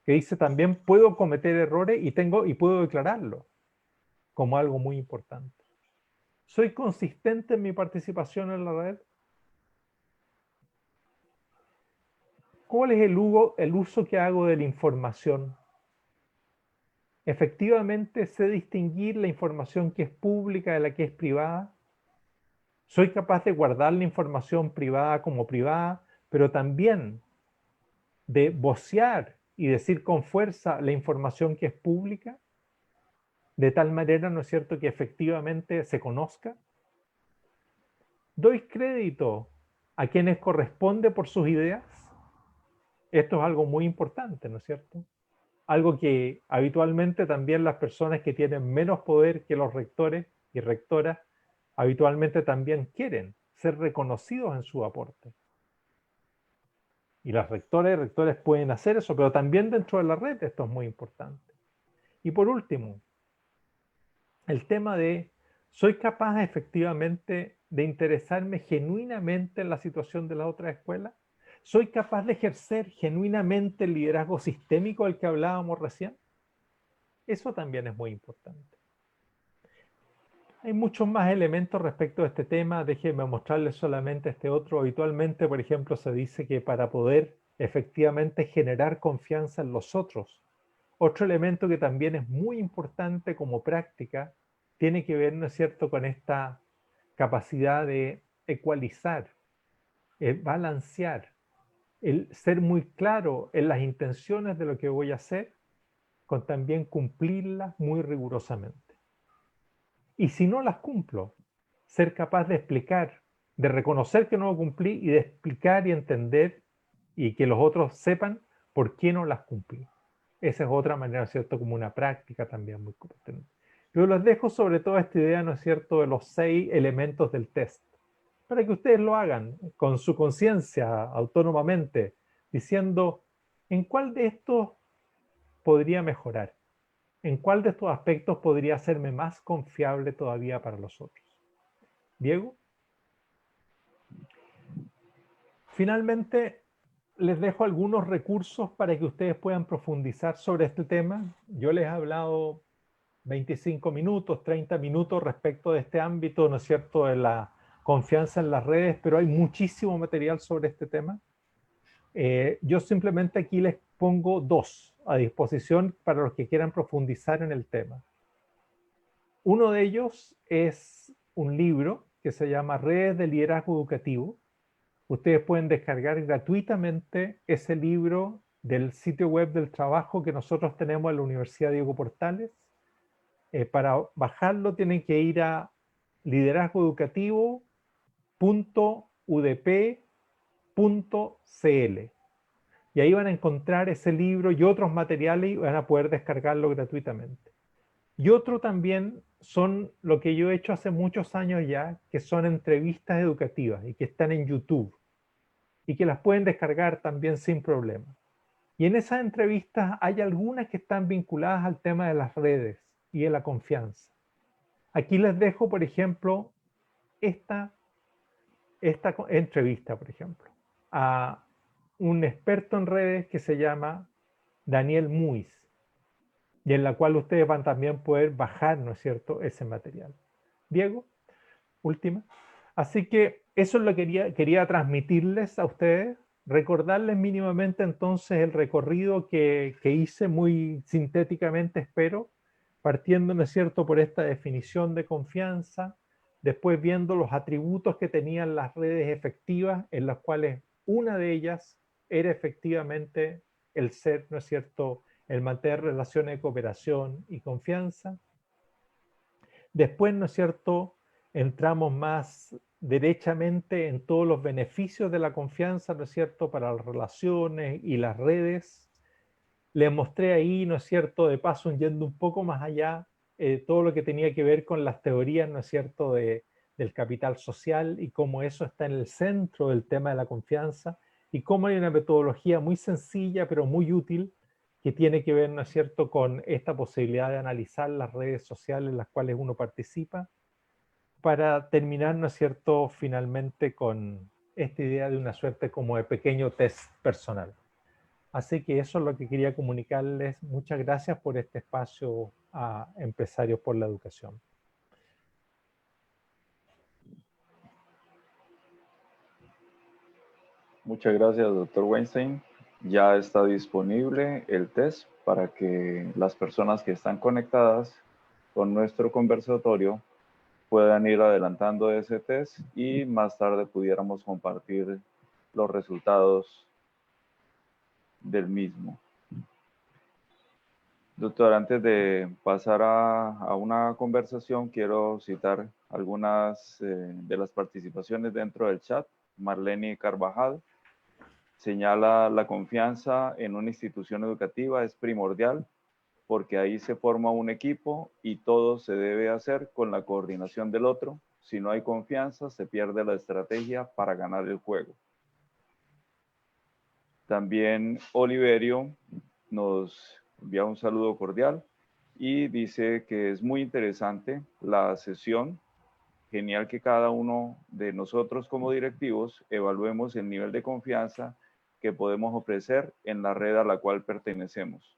que dice también puedo cometer errores y puedo declararlo como algo muy importante. ¿Soy consistente en mi participación en la red? ¿Cuál es el uso que hago de la información? ¿Efectivamente sé distinguir la información que es pública de la que es privada? ¿Soy capaz de guardar la información privada como privada, pero también de vocear y decir con fuerza la información que es pública? De tal manera, ¿no es cierto?, que efectivamente se conozca. ¿Doy crédito a quienes corresponde por sus ideas? Esto es algo muy importante, ¿no es cierto? Algo que habitualmente también las personas que tienen menos poder que los rectores y rectoras habitualmente también quieren ser reconocidos en su aporte. Y las rectoras y rectores pueden hacer eso, pero también dentro de la red esto es muy importante. Y por último, el tema de ¿soy capaz efectivamente de interesarme genuinamente en la situación de la otra escuela? ¿Soy capaz de ejercer genuinamente el liderazgo sistémico del que hablábamos recién? Eso también es muy importante. Hay muchos más elementos respecto a este tema. Déjenme mostrarles solamente este otro. Habitualmente, por ejemplo, se dice que para poder efectivamente generar confianza en los otros, otro elemento que también es muy importante como práctica tiene que ver, ¿no es cierto?, con esta capacidad de ecualizar, balancear, el ser muy claro en las intenciones de lo que voy a hacer, con también cumplirlas muy rigurosamente. Y si no las cumplo, ser capaz de explicar, de reconocer que no lo cumplí y de explicar y entender y que los otros sepan por qué no las cumplí. Esa es otra manera, ¿cierto?, como una práctica también muy competente. Yo les dejo sobre todo esta idea, ¿no es cierto?, de los 6 elementos del test, para que ustedes lo hagan con su conciencia, autónomamente, diciendo, ¿en cuál de estos podría mejorar? ¿En cuál de estos aspectos podría hacerme más confiable todavía para los otros? Diego. Finalmente, les dejo algunos recursos para que ustedes puedan profundizar sobre este tema. Yo les he hablado 25 minutos, 30 minutos respecto de este ámbito, ¿no es cierto?, de la confianza en las redes, pero hay muchísimo material sobre este tema. Yo simplemente aquí les pongo 2 a disposición para los que quieran profundizar en el tema. Uno de ellos es un libro que se llama Redes de Liderazgo Educativo. Ustedes pueden descargar gratuitamente ese libro del sitio web del trabajo que nosotros tenemos en la Universidad Diego Portales. Para bajarlo tienen que ir a liderazgoeducativo.udp.cl y ahí van a encontrar ese libro y otros materiales y van a poder descargarlo gratuitamente. Y otro también son lo que yo he hecho hace muchos años ya, que son entrevistas educativas y que están en YouTube y que las pueden descargar también sin problema. Y en esas entrevistas hay algunas que están vinculadas al tema de las redes y de la confianza. Aquí les dejo, por ejemplo, esta entrevista, por ejemplo, a un experto en redes que se llama Daniel Muiz, y en la cual ustedes van también a poder bajar, ¿no es cierto?, ese material. Diego, última. Así que eso es lo que quería transmitirles a ustedes, recordarles mínimamente entonces el recorrido que hice muy sintéticamente, espero, partiendo, ¿no es cierto?, por esta definición de confianza, después viendo los atributos que tenían las redes efectivas, en las cuales una de ellas era efectivamente el ser, ¿no es cierto?, el mantener relaciones de cooperación y confianza. Después, ¿no es cierto?, entramos más derechamente en todos los beneficios de la confianza, ¿no es cierto?, para las relaciones y las redes. Les mostré ahí, ¿no es cierto?, de paso yendo un poco más allá, todo lo que tenía que ver con las teorías, ¿no es cierto?, del capital social y cómo eso está en el centro del tema de la confianza y cómo hay una metodología muy sencilla pero muy útil que tiene que ver, ¿no es cierto?, con esta posibilidad de analizar las redes sociales en las cuales uno participa, para terminar, ¿no es cierto?, finalmente con esta idea de una suerte como de pequeño test personal. Así que eso es lo que quería comunicarles. Muchas gracias por este espacio a Empresarios por la Educación. Muchas gracias, doctor Weinstein. Ya está disponible el test para que las personas que están conectadas con nuestro conversatorio puedan ir adelantando ese test y más tarde pudiéramos compartir los resultados del mismo. Doctor, antes de pasar a una conversación, quiero citar algunas de las participaciones dentro del chat. Marlene Carvajal señala: la confianza en una institución educativa es primordial porque ahí se forma un equipo y todo se debe hacer con la coordinación del otro. Si no hay confianza, se pierde la estrategia para ganar el juego. También Oliverio nos envía un saludo cordial y dice que es muy interesante la sesión. Genial que cada uno de nosotros como directivos evaluemos el nivel de confianza que podemos ofrecer en la red a la cual pertenecemos.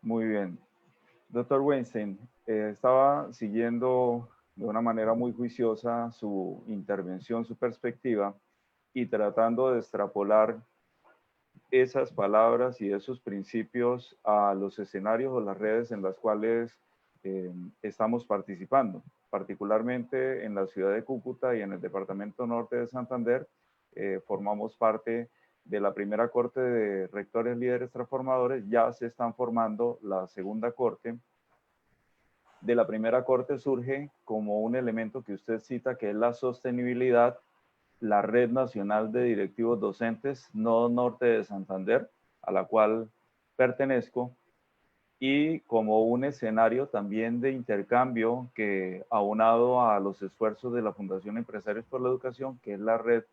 Muy bien. Doctor Weinstein, estaba siguiendo de una manera muy juiciosa su intervención, su perspectiva, y tratando de extrapolar esas palabras y esos principios a los escenarios o las redes en las cuales estamos participando, particularmente en la ciudad de Cúcuta y en el departamento norte de Santander. Formamos parte de la primera corte de rectores líderes transformadores. Ya se están formando la segunda corte. De la primera corte surge como un elemento que usted cita, que es la sostenibilidad, la Red Nacional de Directivos Docentes Nodo Norte de Santander, a la cual pertenezco, y como un escenario también de intercambio que, aunado a los esfuerzos de la Fundación Empresarios por la Educación, que es la red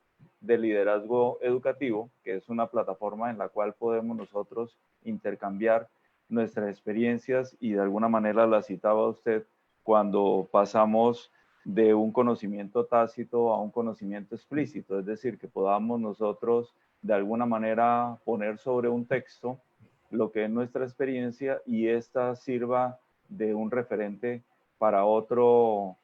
de liderazgo educativo, que es una plataforma en la cual podemos nosotros intercambiar nuestras experiencias, y de alguna manera la citaba usted, cuando pasamos de un conocimiento tácito a un conocimiento explícito, es decir, que podamos nosotros de alguna manera poner sobre un texto lo que es nuestra experiencia y esta sirva de un referente para otro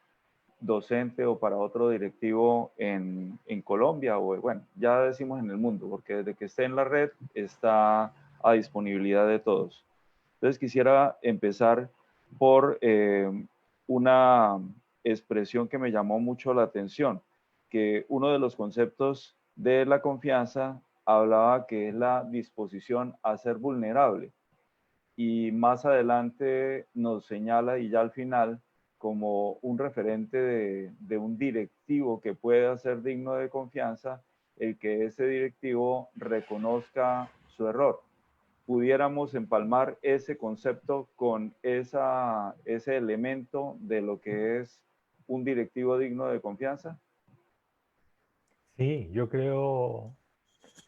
docente o para otro directivo en Colombia, o bueno, ya decimos en el mundo, porque desde que esté en la red está a disponibilidad de todos. Entonces quisiera empezar por una expresión que me llamó mucho la atención, que uno de los conceptos de la confianza hablaba que es la disposición a ser vulnerable, y más adelante nos señala, y ya al final, como un referente de un directivo que pueda ser digno de confianza, el que ese directivo reconozca su error. ¿Pudiéramos empalmar ese concepto con ese elemento de lo que es un directivo digno de confianza? Sí, yo creo,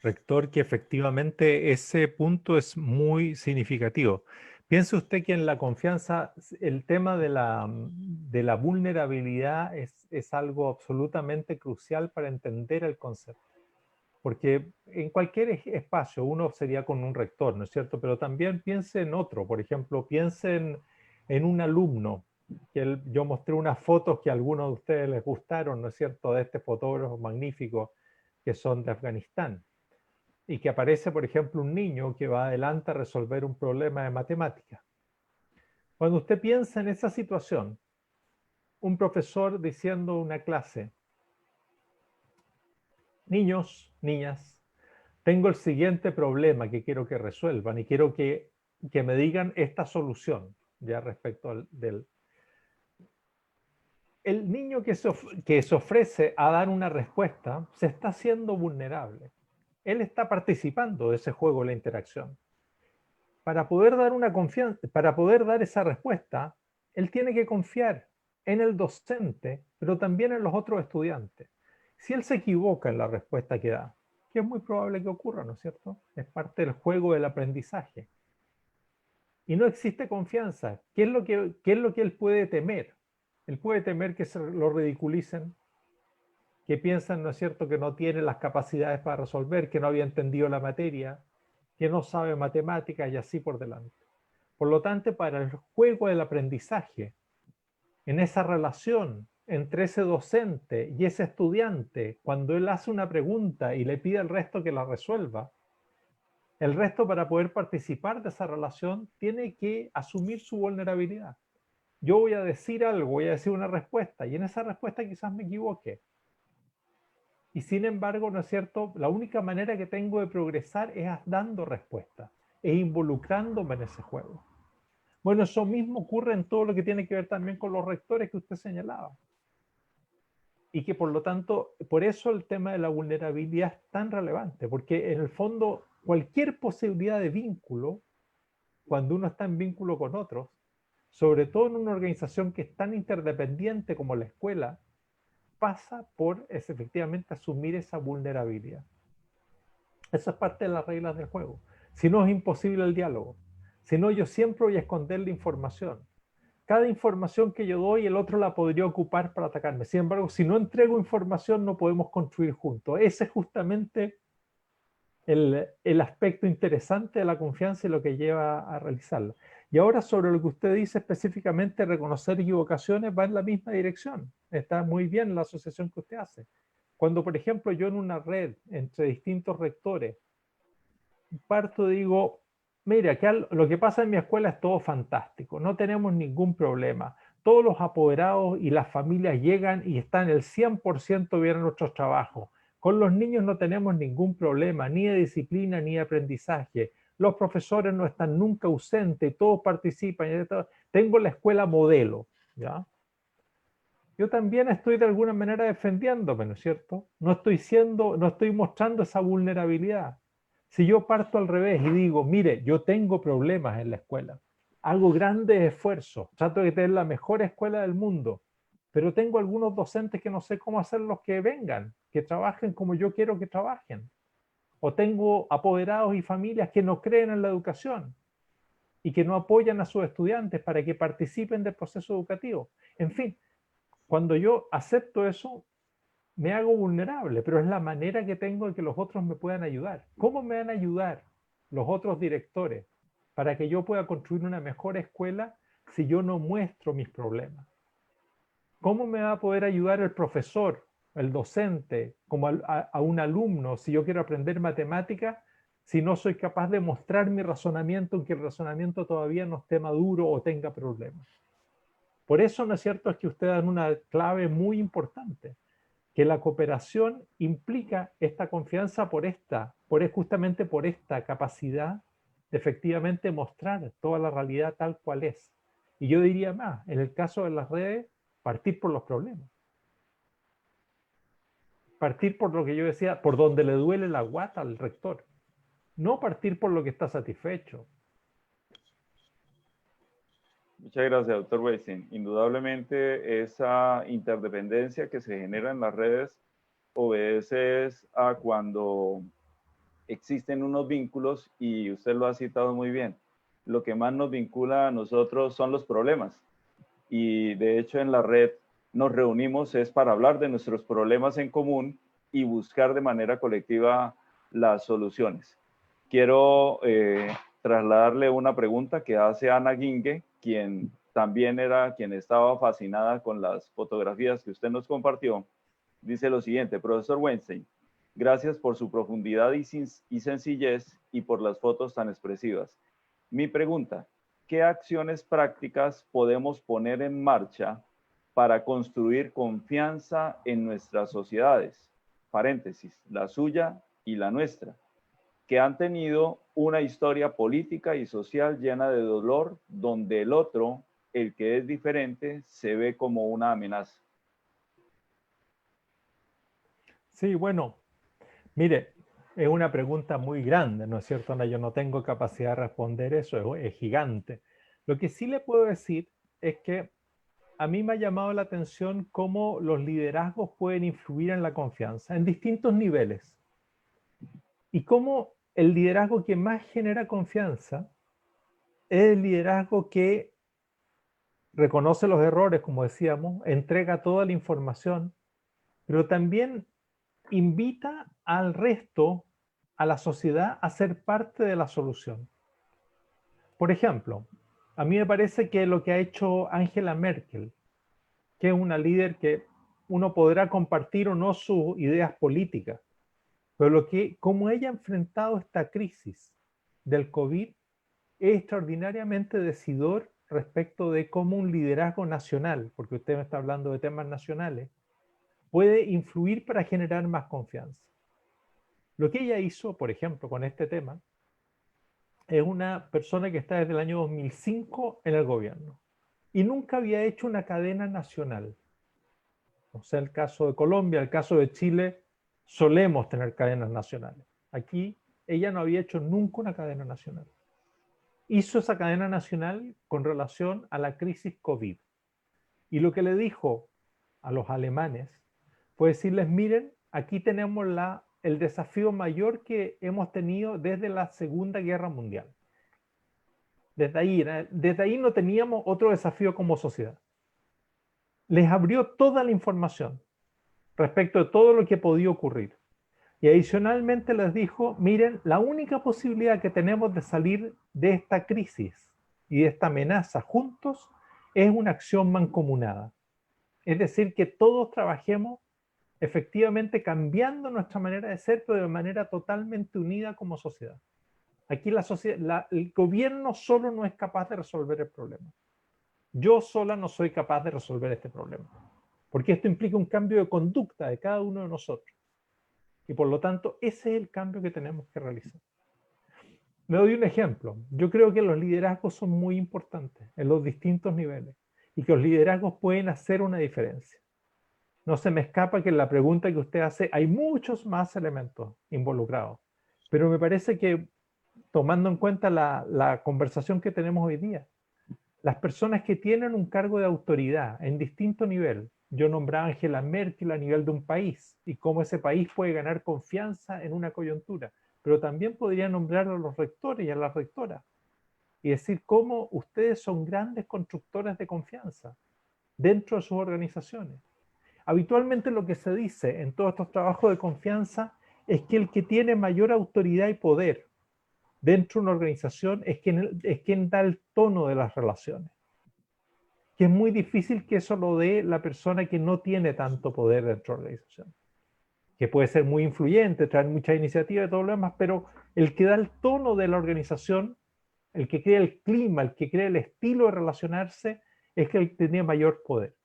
rector, que efectivamente ese punto es muy significativo. Piense usted que en la confianza el tema de la vulnerabilidad es algo absolutamente crucial para entender el concepto. Porque en cualquier espacio uno sería con un rector, ¿no es cierto? Pero también piense en otro, por ejemplo, piensen en un alumno, yo mostré unas fotos que a algunos de ustedes les gustaron, ¿no es cierto?, de este fotógrafo magnífico que son de Afganistán, y que aparece, por ejemplo, un niño que va adelante a resolver un problema de matemática. Cuando usted piensa en esa situación, un profesor diciendo una clase: niños, niñas, tengo el siguiente problema que quiero que resuelvan y quiero que me digan esta solución ya respecto del... El niño que se ofrece a dar una respuesta se está haciendo vulnerable. Él está participando de ese juego de la interacción. Para poder dar para poder dar esa respuesta, él tiene que confiar en el docente, pero también en los otros estudiantes. Si él se equivoca en la respuesta que da, que es muy probable que ocurra, ¿no es cierto? Es parte del juego del aprendizaje. Y no existe confianza. ¿Qué es lo que él puede temer? Él puede temer que se lo ridiculicen, que piensan, ¿no es cierto?, que no tiene las capacidades para resolver, que no había entendido la materia, que no sabe matemáticas y así por delante. Por lo tanto, para el juego del aprendizaje, en esa relación entre ese docente y ese estudiante, cuando él hace una pregunta y le pide al resto que la resuelva, el resto, para poder participar de esa relación, tiene que asumir su vulnerabilidad. Yo voy a decir algo, voy a decir una respuesta, y en esa respuesta quizás me equivoque. Y sin embargo, ¿no es cierto?, la única manera que tengo de progresar es dando respuestas, es involucrándome en ese juego. Bueno, eso mismo ocurre en todo lo que tiene que ver también con los rectores que usted señalaba. Y que por lo tanto, por eso el tema de la vulnerabilidad es tan relevante, porque en el fondo cualquier posibilidad de vínculo, cuando uno está en vínculo con otros, sobre todo en una organización que es tan interdependiente como la escuela, pasa por efectivamente asumir esa vulnerabilidad. Eso es parte de las reglas del juego. Si no, es imposible el diálogo. Si no, yo siempre voy a esconder la información. Cada información que yo doy, el otro la podría ocupar para atacarme. Sin embargo, si no entrego información, no podemos construir juntos. Ese es justamente el aspecto interesante de la confianza y lo que lleva a realizarla. Y ahora, sobre lo que usted dice específicamente, reconocer equivocaciones, va en la misma dirección. Está muy bien la asociación que usted hace. Cuando, por ejemplo, yo en una red entre distintos rectores parto, digo, mira, que lo que pasa en mi escuela es todo fantástico, no tenemos ningún problema. Todos los apoderados y las familias llegan y están el 100% bien en nuestros trabajos. Con los niños no tenemos ningún problema, ni de disciplina, ni de aprendizaje. Los profesores no están nunca ausentes, todos participan. Tengo la escuela modelo, ¿ya? Yo también estoy de alguna manera defendiéndome, ¿no es cierto? No estoy mostrando esa vulnerabilidad. Si yo parto al revés y digo, mire, yo tengo problemas en la escuela, hago grandes esfuerzos, trato de tener la mejor escuela del mundo, pero tengo algunos docentes que no sé cómo hacerlos que vengan, que trabajen como yo quiero que trabajen. O tengo apoderados y familias que no creen en la educación y que no apoyan a sus estudiantes para que participen del proceso educativo. En fin, cuando yo acepto eso, me hago vulnerable, pero es la manera que tengo de que los otros me puedan ayudar. ¿Cómo me van a ayudar los otros directores para que yo pueda construir una mejor escuela si yo no muestro mis problemas? ¿Cómo me va a poder ayudar el profesor, el docente, como a un alumno si yo quiero aprender matemática, si no soy capaz de mostrar mi razonamiento, aunque el razonamiento todavía no esté maduro o tenga problemas? Por eso, ¿no es cierto?, es que ustedes dan una clave muy importante, que la cooperación implica esta confianza justamente por esta capacidad de efectivamente mostrar toda la realidad tal cual es. Y yo diría más, en el caso de las redes, partir por los problemas. Partir por lo que yo decía, por donde le duele la guata al rector. No partir por lo que está satisfecho. Muchas gracias, doctor Weinstein. Indudablemente esa interdependencia que se genera en las redes obedece a cuando existen unos vínculos, y usted lo ha citado muy bien. Lo que más nos vincula a nosotros son los problemas. Y de hecho en la red nos reunimos es para hablar de nuestros problemas en común y buscar de manera colectiva las soluciones. Quiero trasladarle una pregunta que hace Ana Guingue, quien también era quien estaba fascinada con las fotografías que usted nos compartió. Dice lo siguiente: profesor Weinstein, gracias por su profundidad y sencillez y por las fotos tan expresivas. Mi pregunta: ¿qué acciones prácticas podemos poner en marcha para construir confianza en nuestras sociedades? Paréntesis, la suya y la nuestra, que han tenido una historia política y social llena de dolor, donde el otro, el que es diferente, se ve como una amenaza. Sí, bueno, mire, es una pregunta muy grande, ¿no es cierto, Ana? Yo no tengo capacidad de responder eso, es gigante. Lo que sí le puedo decir es que a mí me ha llamado la atención cómo los liderazgos pueden influir en la confianza en distintos niveles. Y cómo el liderazgo que más genera confianza es el liderazgo que reconoce los errores, como decíamos, entrega toda la información, pero también invita al resto, a la sociedad, a ser parte de la solución. Por ejemplo, a mí me parece que lo que ha hecho Angela Merkel, que es una líder que uno podrá compartir o no sus ideas políticas, pero cómo ella ha enfrentado esta crisis del COVID es extraordinariamente decidor respecto de cómo un liderazgo nacional, porque usted me está hablando de temas nacionales, puede influir para generar más confianza. Lo que ella hizo, por ejemplo, con este tema, es una persona que está desde el año 2005 en el gobierno y nunca había hecho una cadena nacional. O sea, el caso de Colombia, el caso de Chile, solemos tener cadenas nacionales. Aquí ella no había hecho nunca una cadena nacional. Hizo esa cadena nacional con relación a la crisis COVID. Y lo que le dijo a los alemanes fue decirles, miren, aquí tenemos el desafío mayor que hemos tenido desde la Segunda Guerra Mundial. Desde ahí no teníamos otro desafío como sociedad. Les abrió toda la información respecto de todo lo que podía ocurrir. Y adicionalmente les dijo, miren, la única posibilidad que tenemos de salir de esta crisis y de esta amenaza juntos es una acción mancomunada. Es decir, que todos trabajemos efectivamente cambiando nuestra manera de ser, pero de manera totalmente unida como sociedad. Aquí el gobierno solo no es capaz de resolver el problema. Yo sola no soy capaz de resolver este problema, porque esto implica un cambio de conducta de cada uno de nosotros. Y por lo tanto, ese es el cambio que tenemos que realizar. Le doy un ejemplo. Yo creo que los liderazgos son muy importantes en los distintos niveles y que los liderazgos pueden hacer una diferencia. No se me escapa que en la pregunta que usted hace hay muchos más elementos involucrados, pero me parece que tomando en cuenta la conversación que tenemos hoy día, las personas que tienen un cargo de autoridad en distinto nivel, yo nombraba a Angela Merkel a nivel de un país y cómo ese país puede ganar confianza en una coyuntura, pero también podría nombrar a los rectores y a las rectoras y decir cómo ustedes son grandes constructores de confianza dentro de sus organizaciones. Habitualmente lo que se dice en todos estos trabajos de confianza es que el que tiene mayor autoridad y poder dentro de una organización es quien da el tono de las relaciones. Que es muy difícil que eso lo dé la persona que no tiene tanto poder dentro de la organización. Que puede ser muy influyente, traer mucha iniciativa y todo lo demás, pero el que da el tono de la organización, el que crea el clima, el que crea el estilo de relacionarse, es el que tiene mayor poder.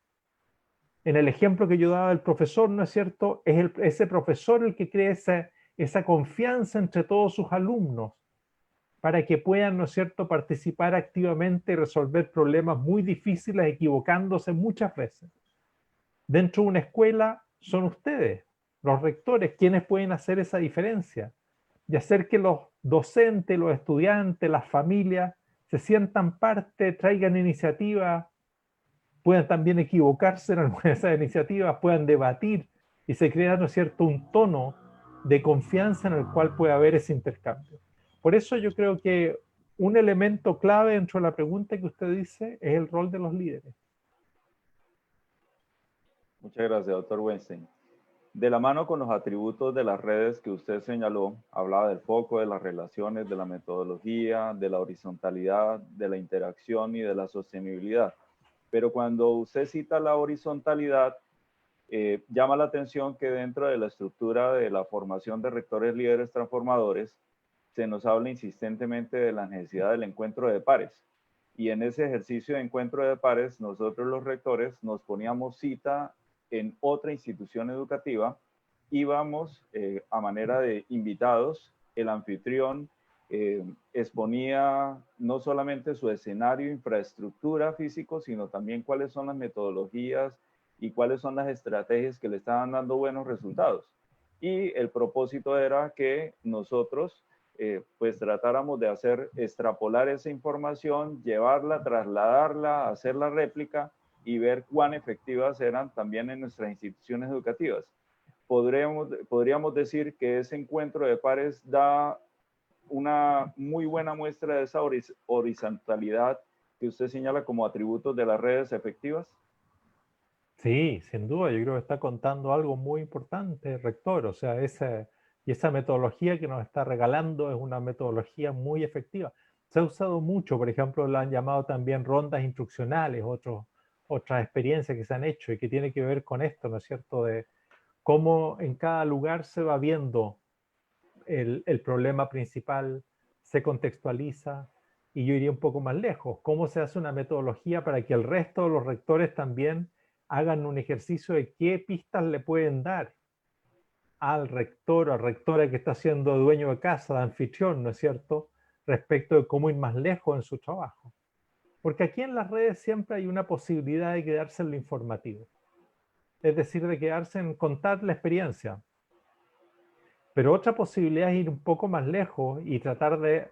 En el ejemplo que yo daba del profesor, ¿no es cierto? Es ese profesor el que crea esa confianza entre todos sus alumnos para que puedan, ¿no es cierto?, participar activamente y resolver problemas muy difíciles, equivocándose muchas veces. Dentro de una escuela son ustedes, los rectores, quienes pueden hacer esa diferencia y hacer que los docentes, los estudiantes, las familias se sientan parte, traigan iniciativas, puedan también equivocarse en alguna de esas iniciativas, puedan debatir y se crea, ¿no es cierto?, un tono de confianza en el cual puede haber ese intercambio. Por eso yo creo que un elemento clave dentro de la pregunta que usted dice es el rol de los líderes. Muchas gracias, doctor Weinstein. De la mano con los atributos de las redes que usted señaló, hablaba del foco, de las relaciones, de la metodología, de la horizontalidad, de la interacción y de la sostenibilidad. Pero cuando usted cita la horizontalidad, llama la atención que dentro de la estructura de la formación de rectores líderes transformadores, se nos habla insistentemente de la necesidad del encuentro de pares. Y en ese ejercicio de encuentro de pares, nosotros los rectores nos poníamos cita en otra institución educativa, íbamos a manera de invitados, el anfitrión exponía no solamente su escenario, infraestructura físico, sino también cuáles son las metodologías y cuáles son las estrategias que le estaban dando buenos resultados. Y el propósito era que nosotros pues tratáramos de extrapolar esa información, llevarla, trasladarla, hacer la réplica y ver cuán efectivas eran también en nuestras instituciones educativas. Podríamos decir que ese encuentro de pares da una muy buena muestra de esa horizontalidad que usted señala como atributos de las redes efectivas. Sí, sin duda, yo creo que está contando algo muy importante, rector. O sea, esa metodología que nos está regalando es una metodología muy efectiva. Se ha usado mucho, por ejemplo, la han llamado también rondas instruccionales, otras experiencias que se han hecho y que tiene que ver con esto, ¿no es cierto? De cómo en cada lugar se va viendo el problema principal, se contextualiza, y yo iría un poco más lejos, cómo se hace una metodología para que el resto de los rectores también hagan un ejercicio de qué pistas le pueden dar al rector o rectora que está siendo dueño de casa, de anfitrión, ¿no es cierto?, respecto de cómo ir más lejos en su trabajo. Porque aquí en las redes siempre hay una posibilidad de quedarse en lo informativo, es decir, de quedarse en contar la experiencia. Pero otra posibilidad es ir un poco más lejos y tratar de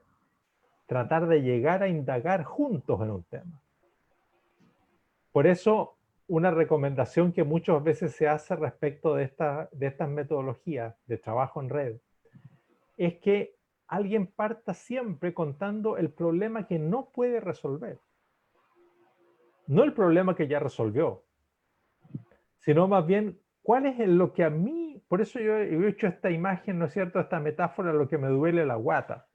llegar a indagar juntos en un tema. Por eso, una recomendación que muchas veces se hace respecto de estas metodologías de trabajo en red es que alguien parta siempre contando el problema que no puede resolver. No el problema que ya resolvió, sino más bien cuál es lo que a mí, por eso yo he hecho esta imagen, ¿no es cierto?, esta metáfora, lo que me duele la guata.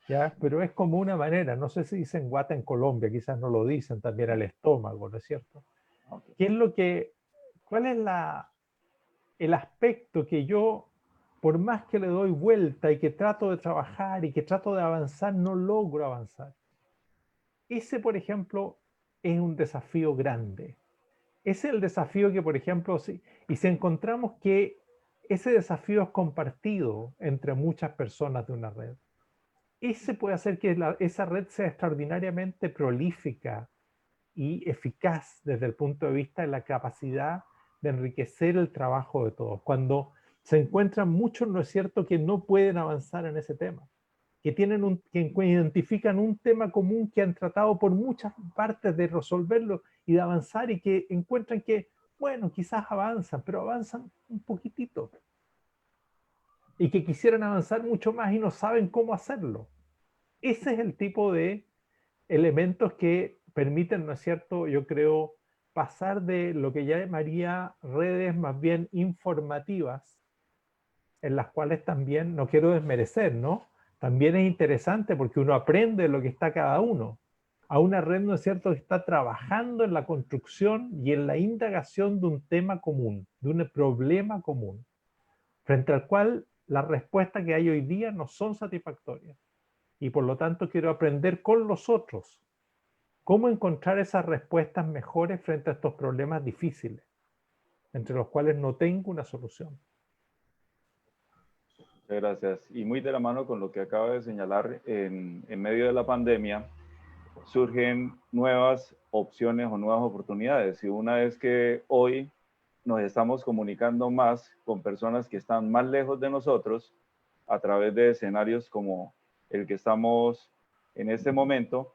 ¿Ya? Pero es como una manera, no sé si dicen guata en Colombia, quizás no lo dicen, también al estómago, ¿no es cierto? Okay. ¿Qué es cuál es el aspecto que yo, por más que le doy vuelta y que trato de trabajar y que trato de avanzar, no logro avanzar? Ese, por ejemplo, es un desafío grande. Ese es el desafío que, por ejemplo, si encontramos que ese desafío es compartido entre muchas personas de una red, ese puede hacer que esa red sea extraordinariamente prolífica y eficaz desde el punto de vista de la capacidad de enriquecer el trabajo de todos. Cuando se encuentran muchos, ¿no es cierto?, que no pueden avanzar en ese tema, que identifican un tema común, que han tratado por muchas partes de resolverlo y de avanzar, y que encuentran que, bueno, quizás avanzan, pero avanzan un poquitito, y que quisieran avanzar mucho más y no saben cómo hacerlo. Ese es el tipo de elementos que permiten, ¿no es cierto?, yo creo, pasar de lo que ya llamaría redes más bien informativas, en las cuales también, no quiero desmerecer, ¿no?, también es interesante porque uno aprende de lo que está cada uno, a una red, ¿no es cierto?, que está trabajando en la construcción y en la indagación de un tema común, de un problema común, frente al cual las respuestas que hay hoy día no son satisfactorias. Y por lo tanto quiero aprender con los otros cómo encontrar esas respuestas mejores frente a estos problemas difíciles, entre los cuales no tengo una solución. Muchas gracias. Y muy de la mano con lo que acaba de señalar, en medio de la pandemia surgen nuevas opciones o nuevas oportunidades. Y una es que hoy nos estamos comunicando más con personas que están más lejos de nosotros a través de escenarios como el que estamos en este momento.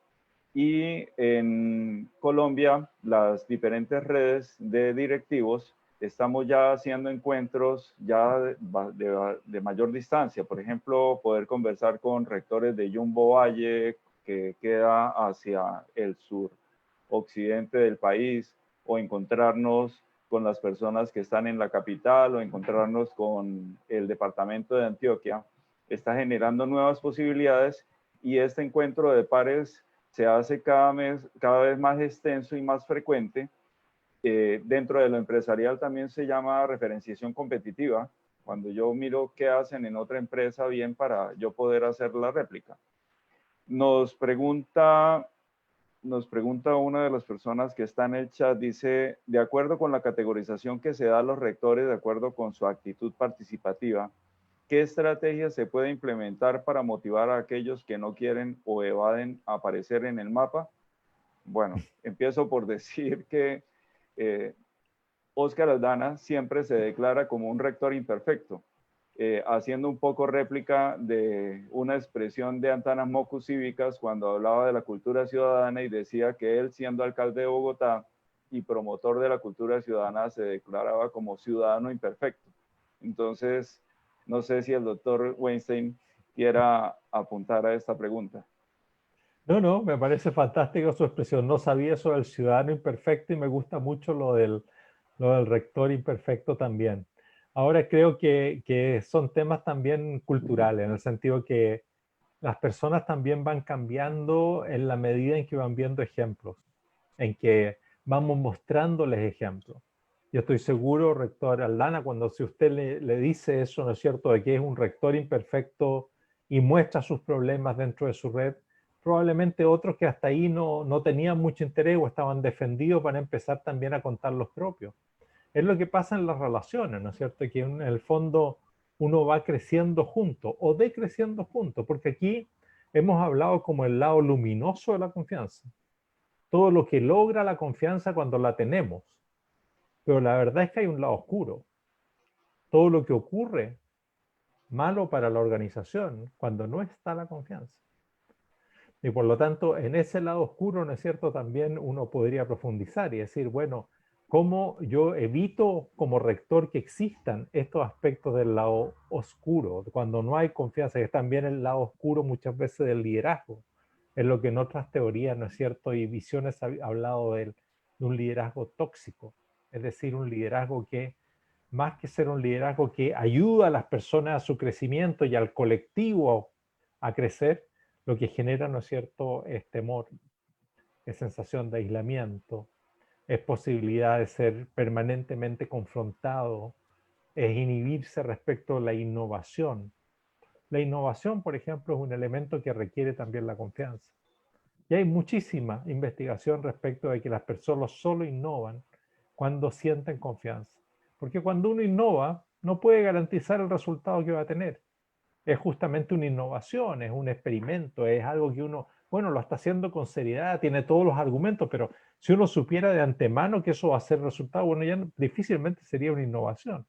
Y en Colombia, las diferentes redes de directivos estamos ya haciendo encuentros ya de mayor distancia. Por ejemplo, poder conversar con rectores de Jumbo Valle, que queda hacia el sur occidente del país, o encontrarnos con las personas que están en la capital, o encontrarnos con el departamento de Antioquia. Está generando nuevas posibilidades, y este encuentro de pares se hace cada vez más extenso y más frecuente. Dentro de lo empresarial también se llama referenciación competitiva, cuando yo miro qué hacen en otra empresa bien para yo poder hacer la réplica. Nos pregunta una de las personas que está en el chat, dice, de acuerdo con la categorización que se da a los rectores, de acuerdo con su actitud participativa, ¿qué estrategias se puede implementar para motivar a aquellos que no quieren o evaden aparecer en el mapa? Bueno, empiezo por decir que Óscar Aldana siempre se declara como un rector imperfecto, haciendo un poco réplica de una expresión de Antanas Mocus Cívicas cuando hablaba de la cultura ciudadana y decía que él, siendo alcalde de Bogotá y promotor de la cultura ciudadana, se declaraba como ciudadano imperfecto. Entonces, no sé si el doctor Weinstein quiera apuntar a esta pregunta. No, me parece fantástico su expresión. No sabía eso del ciudadano imperfecto, y me gusta mucho lo lo del rector imperfecto también. Ahora creo que son temas también culturales, en el sentido que las personas también van cambiando en la medida en que van viendo ejemplos, en que vamos mostrándoles ejemplos. Yo estoy seguro, rector Aldana, cuando si usted le dice eso, ¿no es cierto?, de que es un rector imperfecto y muestra sus problemas dentro de su red, probablemente otros que hasta ahí no tenían mucho interés o estaban defendidos van a empezar también a contar los propios. Es lo que pasa en las relaciones, ¿no es cierto?, que en el fondo uno va creciendo junto o decreciendo junto, porque aquí hemos hablado como el lado luminoso de la confianza. Todo lo que logra la confianza cuando la tenemos. Pero la verdad es que hay un lado oscuro. Todo lo que ocurre malo para la organización cuando no está la confianza. Y por lo tanto, en ese lado oscuro, ¿no es cierto?, también uno podría profundizar y decir, bueno, ¿cómo yo evito como rector que existan estos aspectos del lado oscuro? Cuando no hay confianza, que es también el lado oscuro muchas veces del liderazgo. Es lo que en otras teorías, ¿no es cierto?, y visiones ha hablado de un liderazgo tóxico. Es decir, un liderazgo que, más que ser un liderazgo que ayuda a las personas a su crecimiento y al colectivo a crecer, lo que genera, ¿no es cierto?, es temor, es sensación de aislamiento, es posibilidad de ser permanentemente confrontado, es inhibirse respecto a la innovación. La innovación, por ejemplo, es un elemento que requiere también la confianza. Y hay muchísima investigación respecto de que las personas solo innovan cuando sienten confianza. Porque cuando uno innova, no puede garantizar el resultado que va a tener. Es justamente una innovación, es un experimento, es algo que uno, bueno, lo está haciendo con seriedad, tiene todos los argumentos, pero si uno supiera de antemano que eso va a ser resultado, bueno, ya difícilmente sería una innovación.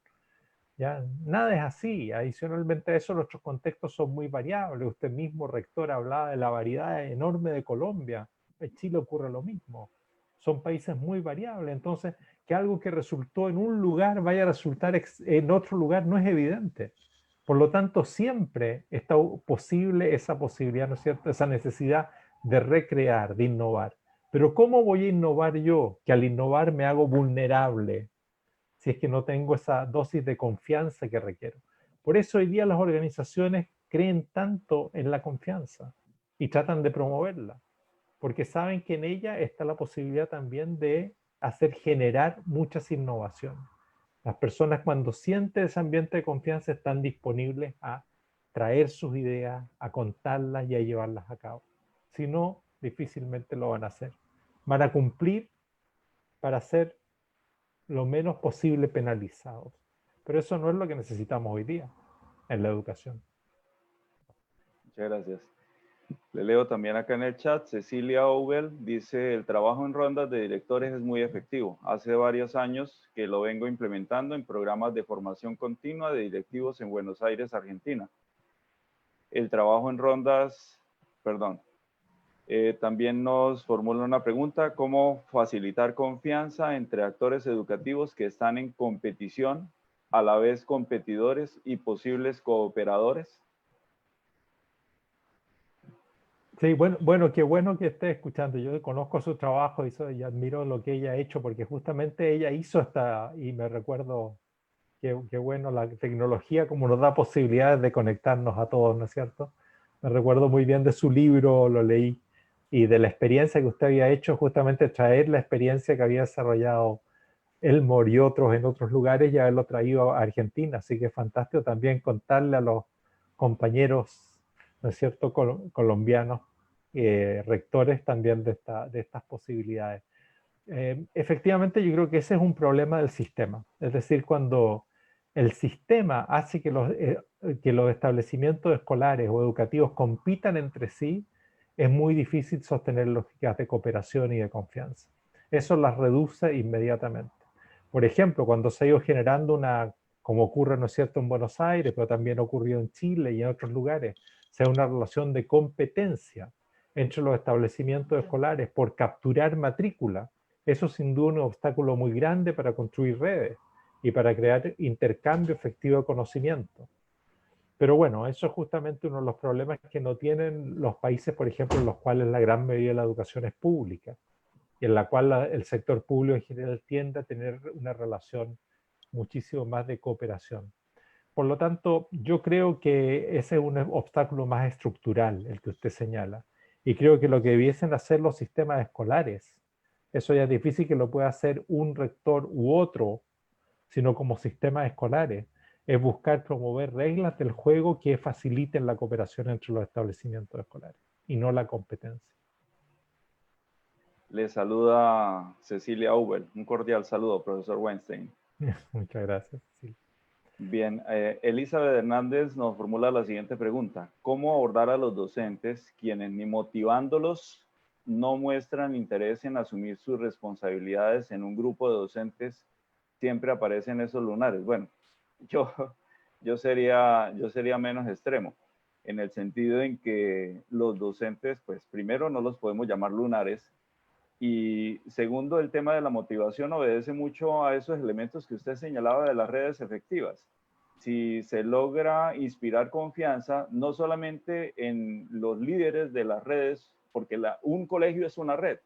Ya nada es así. Adicionalmente a eso, nuestros contextos son muy variables. Usted mismo, rector, hablaba de la variedad enorme de Colombia. En Chile ocurre lo mismo. Son países muy variables. Entonces, que algo que resultó en un lugar vaya a resultar en otro lugar no es evidente. Por lo tanto, siempre está posible esa posibilidad, ¿no es cierto?, esa necesidad de recrear, de innovar. Pero ¿cómo voy a innovar yo? Que al innovar me hago vulnerable, si es que no tengo esa dosis de confianza que requiero. Por eso hoy día las organizaciones creen tanto en la confianza y tratan de promoverla, porque saben que en ella está la posibilidad también de hacer generar muchas innovaciones. Las personas cuando sienten ese ambiente de confianza están disponibles a traer sus ideas, a contarlas y a llevarlas a cabo. Si no, difícilmente lo van a hacer. Van a cumplir para ser lo menos posible penalizados. Pero eso no es lo que necesitamos hoy día en la educación. Muchas gracias. Le leo también acá en el chat, Cecilia Ovel dice, el trabajo en rondas de directores es muy efectivo. Hace varios años que lo vengo implementando en programas de formación continua de directivos en Buenos Aires, Argentina. El trabajo en rondas, perdón, también nos formula una pregunta, ¿cómo facilitar confianza entre actores educativos que están en competición, a la vez competidores y posibles cooperadores? Sí, bueno, qué bueno que esté escuchando. Yo conozco su trabajo y admiro lo que ella ha hecho, porque justamente ella hizo y me recuerdo qué bueno la tecnología como nos da posibilidades de conectarnos a todos, ¿no es cierto? Me recuerdo muy bien de su libro, lo leí, y de la experiencia que usted había hecho, justamente traer la experiencia que había desarrollado Elmore y otros en otros lugares y haberlo traído a Argentina. Así que es fantástico también contarle a los compañeros, ¿no es cierto?, colombianos, rectores también de estas posibilidades. Efectivamente, yo creo que ese es un problema del sistema. Es decir, cuando el sistema hace que los establecimientos escolares o educativos compitan entre sí, es muy difícil sostener lógicas de cooperación y de confianza. Eso las reduce inmediatamente. Por ejemplo, cuando se ha ido generando como ocurre, ¿no es cierto?, en Buenos Aires, pero también ocurrió en Chile y en otros lugares, sea una relación de competencia entre los establecimientos escolares por capturar matrícula. Eso sin duda es un obstáculo muy grande para construir redes y para crear intercambio efectivo de conocimiento. Pero bueno, eso es justamente uno de los problemas que no tienen los países, por ejemplo, en los cuales la gran mayoría de la educación es pública. y en la cual el sector público en general tiende a tener una relación muchísimo más de cooperación. Por lo tanto, yo creo que ese es un obstáculo más estructural, el que usted señala. Y creo que lo que debiesen hacer los sistemas escolares, eso ya es difícil que lo pueda hacer un rector u otro, sino como sistemas escolares, es buscar promover reglas del juego que faciliten la cooperación entre los establecimientos escolares y no la competencia. Le saluda Cecilia Ubel. Un cordial saludo, profesor Weinstein. Muchas gracias. Sí. Bien, Elizabeth Hernández nos formula la siguiente pregunta. ¿Cómo abordar a los docentes quienes ni motivándolos no muestran interés en asumir sus responsabilidades en un grupo de docentes? Siempre aparecen esos lunares. Bueno, yo sería menos extremo, en el sentido en que los docentes, pues primero no los podemos llamar lunares, y segundo, el tema de la motivación obedece mucho a esos elementos que usted señalaba de las redes efectivas. Si se logra inspirar confianza, no solamente en los líderes de las redes, porque un colegio es una red.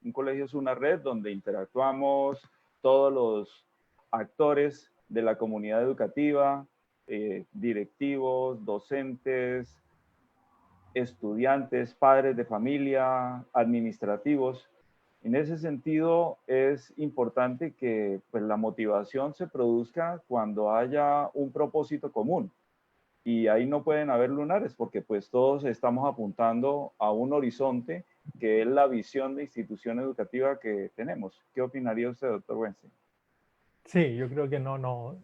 Un colegio es una red donde interactuamos todos los actores de la comunidad educativa, directivos, docentes, estudiantes, padres de familia, administrativos. En ese sentido, es importante que pues, la motivación se produzca cuando haya un propósito común. Y ahí no pueden haber lunares porque pues todos estamos apuntando a un horizonte que es la visión de institución educativa que tenemos. ¿Qué opinaría usted, doctor Weinstein? Sí, yo creo que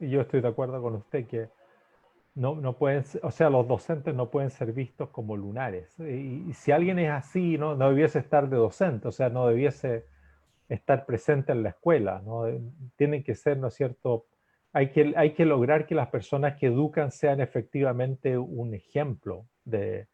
yo estoy de acuerdo con usted que no pueden, o sea, los docentes no pueden ser vistos como lunares. Y si alguien es así, no debiese estar de docente, o sea, no debiese estar presente en la escuela, ¿no? Tienen que ser, ¿no es cierto? Hay que lograr que las personas que educan sean efectivamente un ejemplo de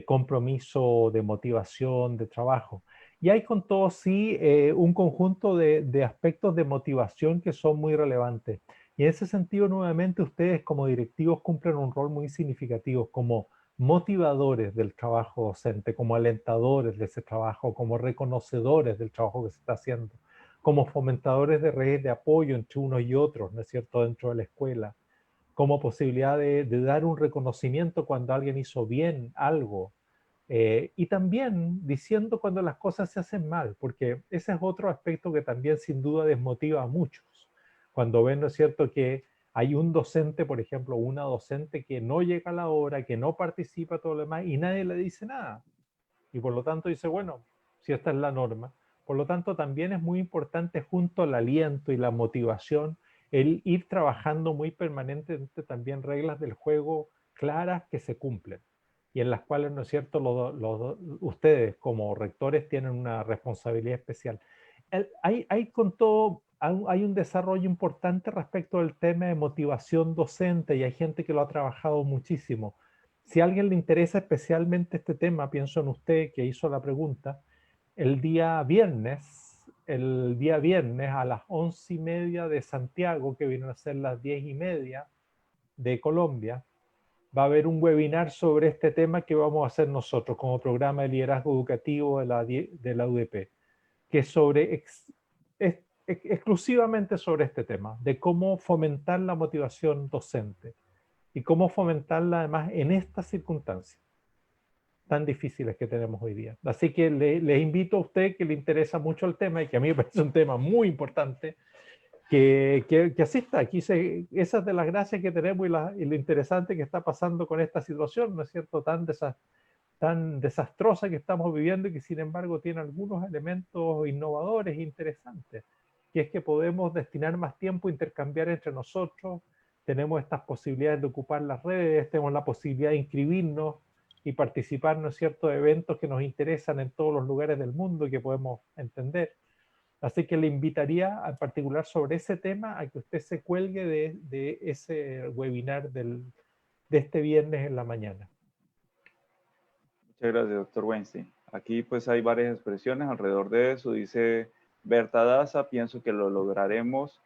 compromiso, de motivación, de trabajo. Y hay con todo sí un conjunto de aspectos de motivación que son muy relevantes. Y en ese sentido, nuevamente, ustedes como directivos cumplen un rol muy significativo como motivadores del trabajo docente, como alentadores de ese trabajo, como reconocedores del trabajo que se está haciendo, como fomentadores de redes de apoyo entre unos y otros, ¿no es cierto?, dentro de la escuela, como posibilidad de dar un reconocimiento cuando alguien hizo bien algo, y también diciendo cuando las cosas se hacen mal, porque ese es otro aspecto que también sin duda desmotiva a muchos. Cuando ven, ¿no es cierto?, que hay un docente, por ejemplo, una docente que no llega a la hora, que no participa, todo lo demás, y nadie le dice nada. Y por lo tanto dice, bueno, si esta es la norma. Por lo tanto, también es muy importante junto al aliento y la motivación, el ir trabajando muy permanentemente también reglas del juego claras que se cumplen y en las cuales, ¿no es cierto?, ustedes como rectores tienen una responsabilidad especial. Con todo, hay un desarrollo importante respecto del tema de motivación docente y hay gente que lo ha trabajado muchísimo. Si a alguien le interesa especialmente este tema, pienso en usted que hizo la pregunta, el día viernes a las 11:30 de Santiago, que vienen a ser las 10:30 de Colombia, va a haber un webinar sobre este tema que vamos a hacer nosotros como programa de liderazgo educativo de la UDP, que es exclusivamente sobre este tema, de cómo fomentar la motivación docente y cómo fomentarla además en estas circunstancias tan difíciles que tenemos hoy día. Así que les invito a usted que le interesa mucho el tema y que a mí me parece un tema muy importante, que asista. Esa es de las gracias que tenemos y lo interesante que está pasando con esta situación, ¿no es cierto?, tan desastrosa que estamos viviendo y que sin embargo tiene algunos elementos innovadores e interesantes, que es que podemos destinar más tiempo a intercambiar entre nosotros, tenemos estas posibilidades de ocupar las redes, tenemos la posibilidad de inscribirnos y participar, ¿no es cierto?, de eventos que nos interesan en todos los lugares del mundo y que podemos entender. Así que le invitaría en particular sobre ese tema a que usted se cuelgue de ese webinar de este viernes en la mañana. Muchas gracias, doctor Weinstein. Aquí pues hay varias expresiones alrededor de eso. Dice Berta Daza, pienso que lo lograremos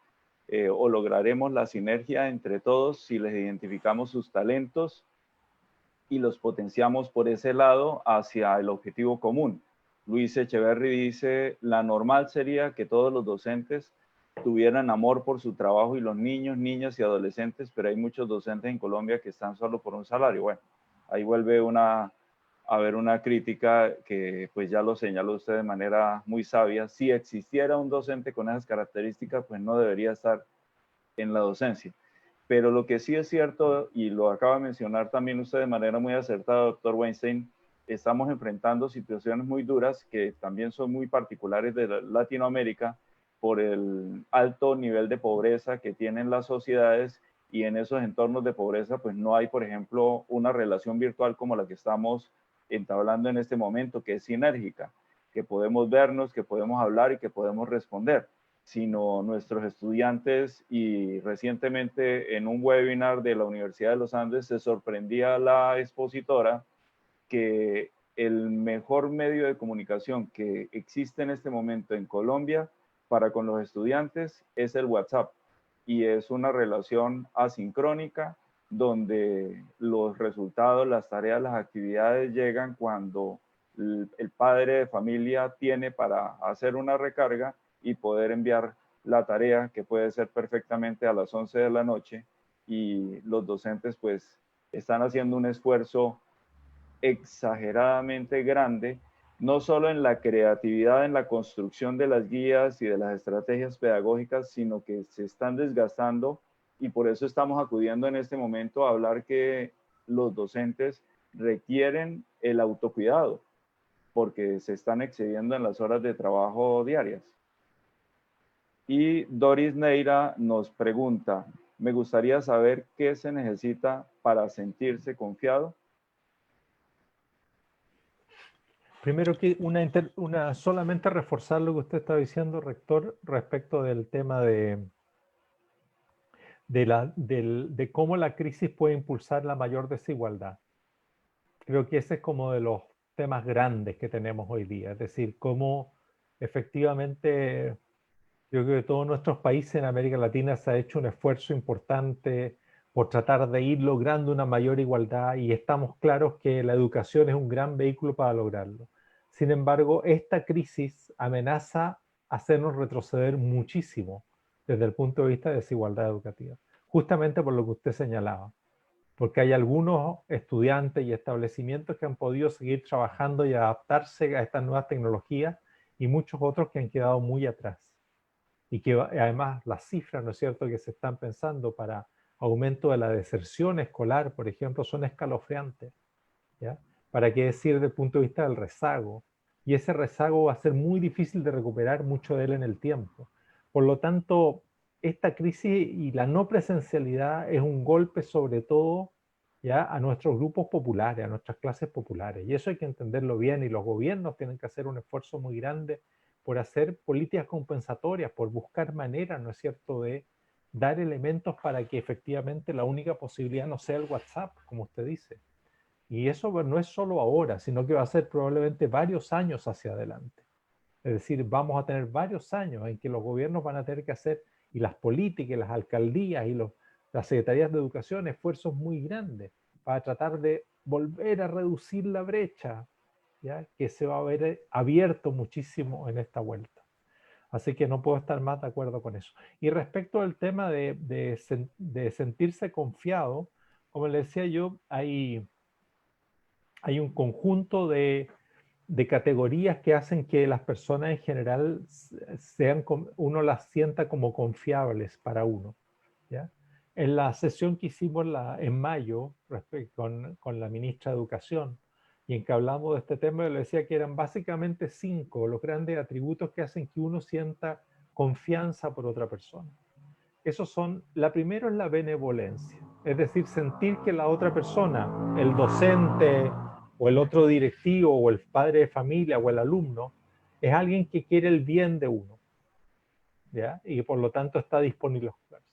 o lograremos la sinergia entre todos si les identificamos sus talentos y los potenciamos por ese lado hacia el objetivo común. Luis Echeverry dice, la normal sería que todos los docentes tuvieran amor por su trabajo y los niños, niñas y adolescentes, pero hay muchos docentes en Colombia que están solo por un salario. Bueno, ahí vuelve a haber una crítica que pues ya lo señaló usted de manera muy sabia. Si existiera un docente con esas características, pues no debería estar en la docencia. Pero lo que sí es cierto, y lo acaba de mencionar también usted de manera muy acertada, doctor Weinstein, estamos enfrentando situaciones muy duras que también son muy particulares de Latinoamérica por el alto nivel de pobreza que tienen las sociedades, y en esos entornos de pobreza pues no hay, por ejemplo, una relación virtual como la que estamos entablando en este momento, que es sinérgica, que podemos vernos, que podemos hablar y que podemos responder, sino nuestros estudiantes. Y recientemente en un webinar de la Universidad de los Andes se sorprendía la expositora que el mejor medio de comunicación que existe en este momento en Colombia para con los estudiantes es el WhatsApp, y es una relación asincrónica donde los resultados, las tareas, las actividades llegan cuando el padre de familia tiene para hacer una recarga y poder enviar la tarea, que puede ser perfectamente a las 11 de la noche, y los docentes pues están haciendo un esfuerzo exageradamente grande, no solo en la creatividad, en la construcción de las guías y de las estrategias pedagógicas, sino que se están desgastando, y por eso estamos acudiendo en este momento a hablar que los docentes requieren el autocuidado, porque se están excediendo en las horas de trabajo diarias. Y Doris Neira nos pregunta, me gustaría saber qué se necesita para sentirse confiado. Primero que solamente reforzar lo que usted está diciendo, rector, respecto del tema de cómo la crisis puede impulsar la mayor desigualdad. Creo que ese es como de los temas grandes que tenemos hoy día, es decir, cómo efectivamente yo creo que todos nuestros países en América Latina se ha hecho un esfuerzo importante por tratar de ir logrando una mayor igualdad, y estamos claros que la educación es un gran vehículo para lograrlo. Sin embargo, esta crisis amenaza hacernos retroceder muchísimo desde el punto de vista de desigualdad educativa, justamente por lo que usted señalaba, porque hay algunos estudiantes y establecimientos que han podido seguir trabajando y adaptarse a estas nuevas tecnologías, y muchos otros que han quedado muy atrás. Y que además las cifras, ¿no es cierto?, que se están pensando para aumento de la deserción escolar, por ejemplo, son escalofriantes, ¿ya? ¿Para qué decir desde el punto de vista del rezago? Y ese rezago va a ser muy difícil de recuperar mucho de él en el tiempo. Por lo tanto, esta crisis y la no presencialidad es un golpe sobre todo, ¿ya?, a nuestros grupos populares, a nuestras clases populares. Y eso hay que entenderlo bien, y los gobiernos tienen que hacer un esfuerzo muy grande por hacer políticas compensatorias, por buscar maneras, ¿no es cierto?, de dar elementos para que efectivamente la única posibilidad no sea el WhatsApp, como usted dice. Y eso no es solo ahora, sino que va a ser probablemente varios años hacia adelante. Es decir, vamos a tener varios años en que los gobiernos van a tener que hacer, y las políticas, y las alcaldías, y las secretarías de educación, esfuerzos muy grandes para tratar de volver a reducir la brecha, ¿ya?, que se va a ver abierto muchísimo en esta vuelta. Así que no puedo estar más de acuerdo con eso. Y respecto al tema de sentirse confiado, como le decía yo, hay un conjunto de categorías que hacen que las personas en general uno las sienta como confiables para uno, ¿ya? En la sesión que hicimos en mayo con la ministra de Educación, y en que hablamos de este tema, yo le decía que eran básicamente 5 los grandes atributos que hacen que uno sienta confianza por otra persona. Esos son, la primera es la benevolencia, es decir, sentir que la otra persona, el docente o el otro directivo o el padre de familia o el alumno, es alguien que quiere el bien de uno, ¿ya? Y por lo tanto está disponible a jugarse.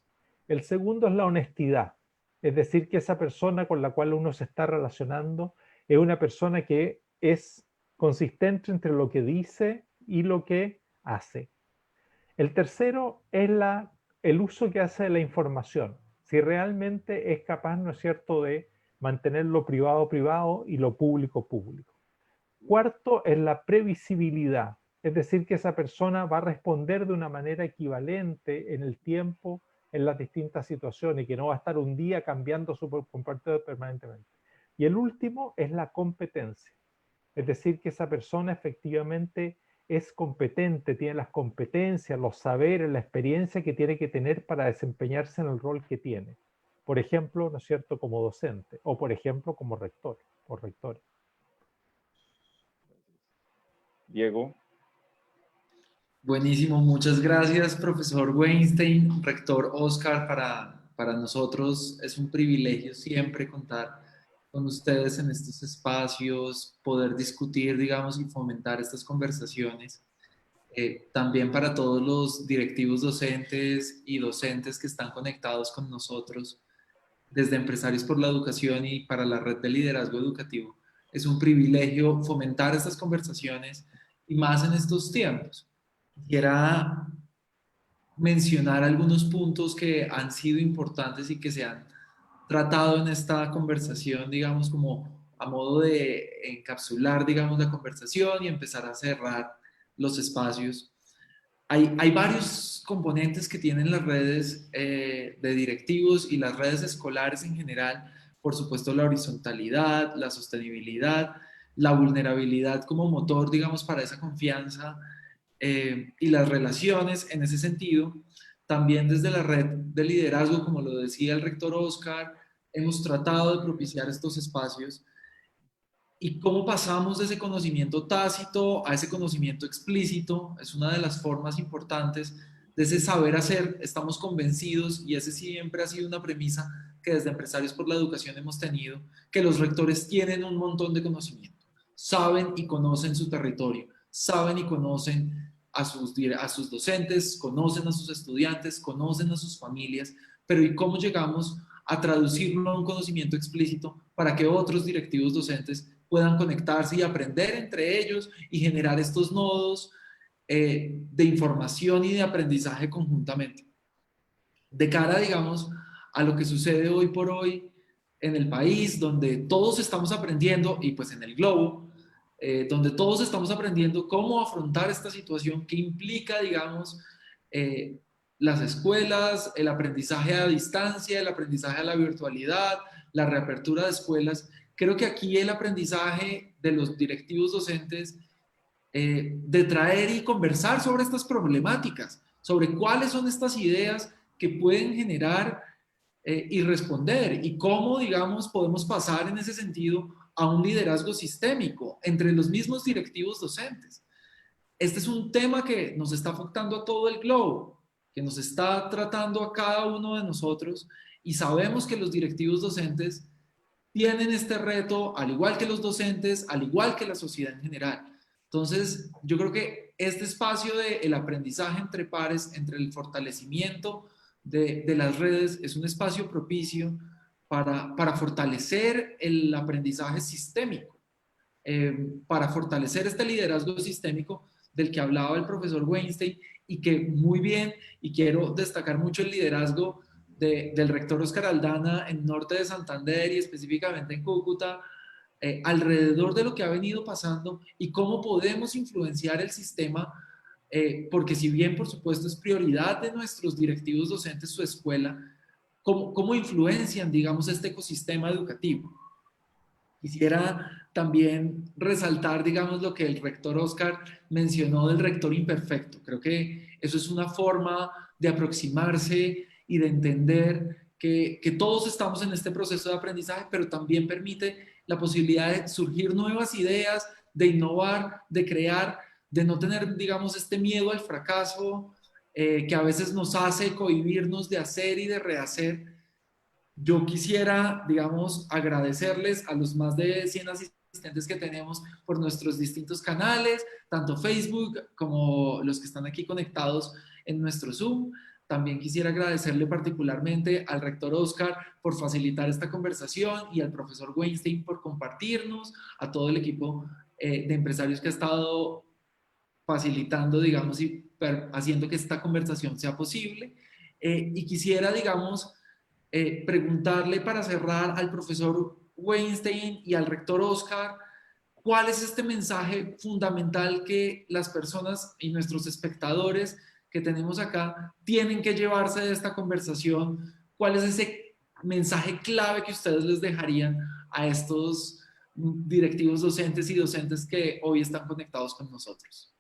El segundo es la honestidad, es decir, que esa persona con la cual uno se está relacionando es una persona que es consistente entre lo que dice y lo que hace. El tercero es el uso que hace de la información, si realmente es capaz, ¿no es cierto?, de mantener lo privado privado y lo público público. Cuarto es la previsibilidad, es decir, que esa persona va a responder de una manera equivalente en el tiempo, en las distintas situaciones, y que no va a estar un día cambiando su comportamiento permanentemente. Y el último es la competencia, es decir, que esa persona efectivamente es competente, tiene las competencias, los saberes, la experiencia que tiene que tener para desempeñarse en el rol que tiene. Por ejemplo, ¿no es cierto?, como docente, o por ejemplo, como rector o rectora. Diego. Buenísimo, muchas gracias, profesor Weinstein, rector Oscar. Para nosotros es un privilegio siempre contar con ustedes en estos espacios, poder discutir, digamos, y fomentar estas conversaciones. También para todos los directivos docentes y docentes que están conectados con nosotros desde Empresarios por la Educación y para la Red de Liderazgo Educativo. Es un privilegio fomentar estas conversaciones y más en estos tiempos. Quisiera mencionar algunos puntos que han sido importantes y que se han tratado en esta conversación, digamos, como a modo de encapsular, digamos, la conversación y empezar a cerrar los espacios. Hay varios componentes que tienen las redes de directivos y las redes escolares en general. Por supuesto, la horizontalidad, la sostenibilidad, la vulnerabilidad como motor, digamos, para esa confianza y las relaciones en ese sentido. También desde la red de liderazgo, como lo decía el rector Oscar, hemos tratado de propiciar estos espacios. ¿Y cómo pasamos de ese conocimiento tácito a ese conocimiento explícito? Es una de las formas importantes de ese saber hacer. Estamos convencidos, y ese siempre ha sido una premisa que desde Empresarios por la Educación hemos tenido, que los rectores tienen un montón de conocimiento. Saben y conocen su territorio, saben y conocen a sus docentes, conocen a sus estudiantes, conocen a sus familias, pero ¿y cómo llegamos a traducirlo a un conocimiento explícito para que otros directivos docentes puedan conectarse y aprender entre ellos y generar estos nodos de información y de aprendizaje conjuntamente? De cara, digamos, a lo que sucede hoy por hoy en el país, donde todos estamos aprendiendo, y pues en el globo, donde todos estamos aprendiendo cómo afrontar esta situación que implica, digamos, las escuelas, el aprendizaje a distancia, el aprendizaje a la virtualidad, la reapertura de escuelas. Creo que aquí el aprendizaje de los directivos docentes de traer y conversar sobre estas problemáticas, sobre cuáles son estas ideas que pueden generar y responder, y cómo, digamos, podemos pasar en ese sentido a un liderazgo sistémico entre los mismos directivos docentes. Este es un tema que nos está afectando a todo el globo, que nos está tratando a cada uno de nosotros, y sabemos que los directivos docentes tienen este reto, al igual que los docentes, al igual que la sociedad en general. Entonces, yo creo que este espacio del aprendizaje entre pares, entre el fortalecimiento de las redes, es un espacio propicio para fortalecer el aprendizaje sistémico, para fortalecer este liderazgo sistémico del que hablaba el profesor Weinstein, y que muy bien, y quiero destacar mucho el liderazgo del rector Oscar Aldana en norte de Santander y específicamente en Cúcuta, alrededor de lo que ha venido pasando y cómo podemos influenciar el sistema, porque si bien por supuesto es prioridad de nuestros directivos docentes su escuela, cómo influencian, digamos, este ecosistema educativo. Quisiera también resaltar, digamos, lo que el rector Oscar mencionó del rector imperfecto. Creo que eso es una forma de aproximarse y de entender que todos estamos en este proceso de aprendizaje, pero también permite la posibilidad de surgir nuevas ideas, de innovar, de crear, de no tener, digamos, este miedo al fracaso que a veces nos hace cohibirnos de hacer y de rehacer. Yo quisiera, digamos, agradecerles a los más de 100 asistentes que tenemos por nuestros distintos canales, tanto Facebook como los que están aquí conectados en nuestro Zoom. También quisiera agradecerle particularmente al rector Oscar por facilitar esta conversación y al profesor Weinstein por compartirnos, a todo el equipo de empresarios que ha estado facilitando, digamos, y haciendo que esta conversación sea posible. Y quisiera, digamos, preguntarle para cerrar al profesor Weinstein y al rector Oscar, ¿cuál es este mensaje fundamental que las personas y nuestros espectadores que tenemos acá tienen que llevarse de esta conversación? ¿Cuál es ese mensaje clave que ustedes les dejarían a estos directivos docentes y docentes que hoy están conectados con nosotros?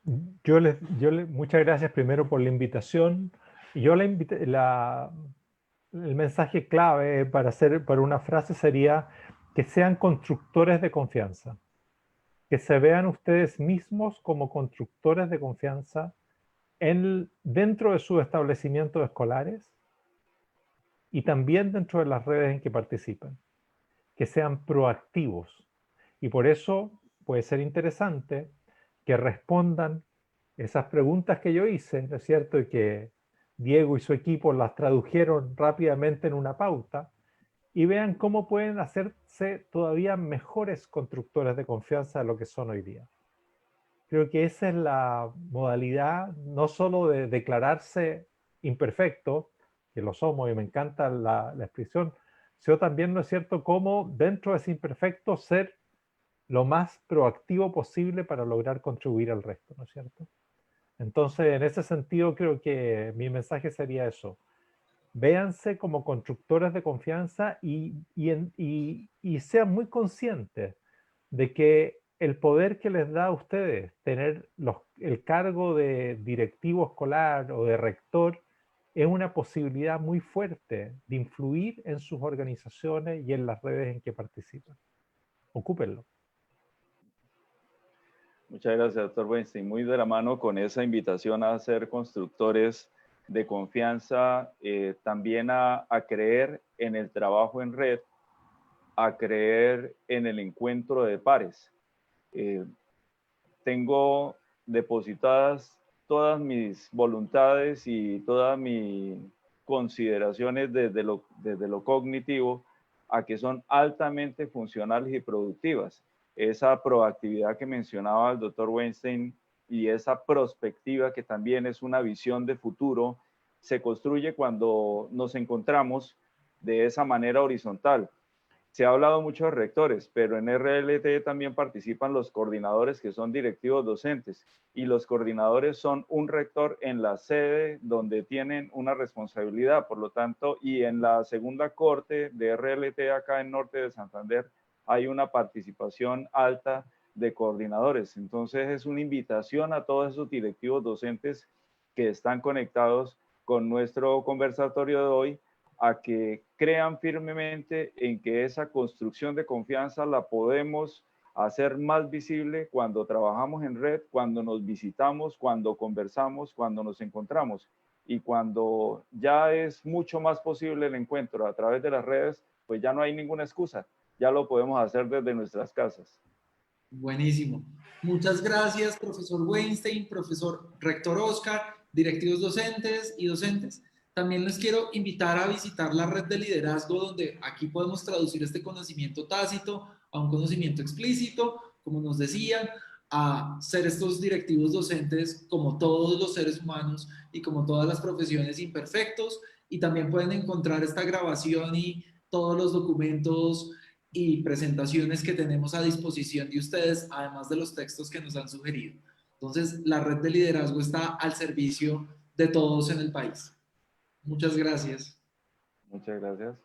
Muchas gracias primero por la invitación. El mensaje clave para una frase sería que sean constructores de confianza, que se vean ustedes mismos como constructores de confianza dentro de sus establecimientos escolares y también dentro de las redes en que participan, que sean proactivos. Y por eso puede ser interesante que respondan esas preguntas que yo hice, ¿no es cierto? Y que Diego y su equipo las tradujeron rápidamente en una pauta y vean cómo pueden hacerse todavía mejores constructores de confianza de lo que son hoy día. Creo que esa es la modalidad, no solo de declararse imperfecto, que lo somos y me encanta la expresión, sino también, ¿no es cierto?, cómo dentro de ese imperfecto ser lo más proactivo posible para lograr contribuir al resto, ¿no es cierto? Entonces, en ese sentido, creo que mi mensaje sería eso. Véanse como constructores de confianza y sean muy conscientes de que el poder que les da a ustedes tener el cargo de directivo escolar o de rector es una posibilidad muy fuerte de influir en sus organizaciones y en las redes en que participan. Ocúpenlo. Muchas gracias, doctor Weinstein. Muy de la mano con esa invitación a ser constructores de confianza, también a creer en el trabajo en red, a creer en el encuentro de pares. Tengo depositadas todas mis voluntades y todas mis consideraciones desde lo cognitivo a que son altamente funcionales y productivas. Esa proactividad que mencionaba el doctor Weinstein y esa prospectiva que también es una visión de futuro se construye cuando nos encontramos de esa manera horizontal. Se ha hablado mucho de rectores, pero en RLT también participan los coordinadores que son directivos docentes y los coordinadores son un rector en la sede donde tienen una responsabilidad. Por lo tanto, y en la segunda corte de RLT acá en Norte de Santander hay una participación alta de coordinadores. Entonces es una invitación a todos esos directivos docentes que están conectados con nuestro conversatorio de hoy a que crean firmemente en que esa construcción de confianza la podemos hacer más visible cuando trabajamos en red, cuando nos visitamos, cuando conversamos, cuando nos encontramos. Y cuando ya es mucho más posible el encuentro a través de las redes, pues ya no hay ninguna excusa, ya lo podemos hacer desde nuestras casas. Buenísimo. Muchas gracias, profesor Weinstein, profesor rector Oscar, directivos docentes y docentes. También les quiero invitar a visitar la red de liderazgo, donde aquí podemos traducir este conocimiento tácito a un conocimiento explícito, como nos decían, a ser estos directivos docentes como todos los seres humanos y como todas las profesiones imperfectos. Y también pueden encontrar esta grabación y todos los documentos y presentaciones que tenemos a disposición de ustedes, además de los textos que nos han sugerido. Entonces, la red de liderazgo está al servicio de todos en el país. Muchas gracias. Muchas gracias.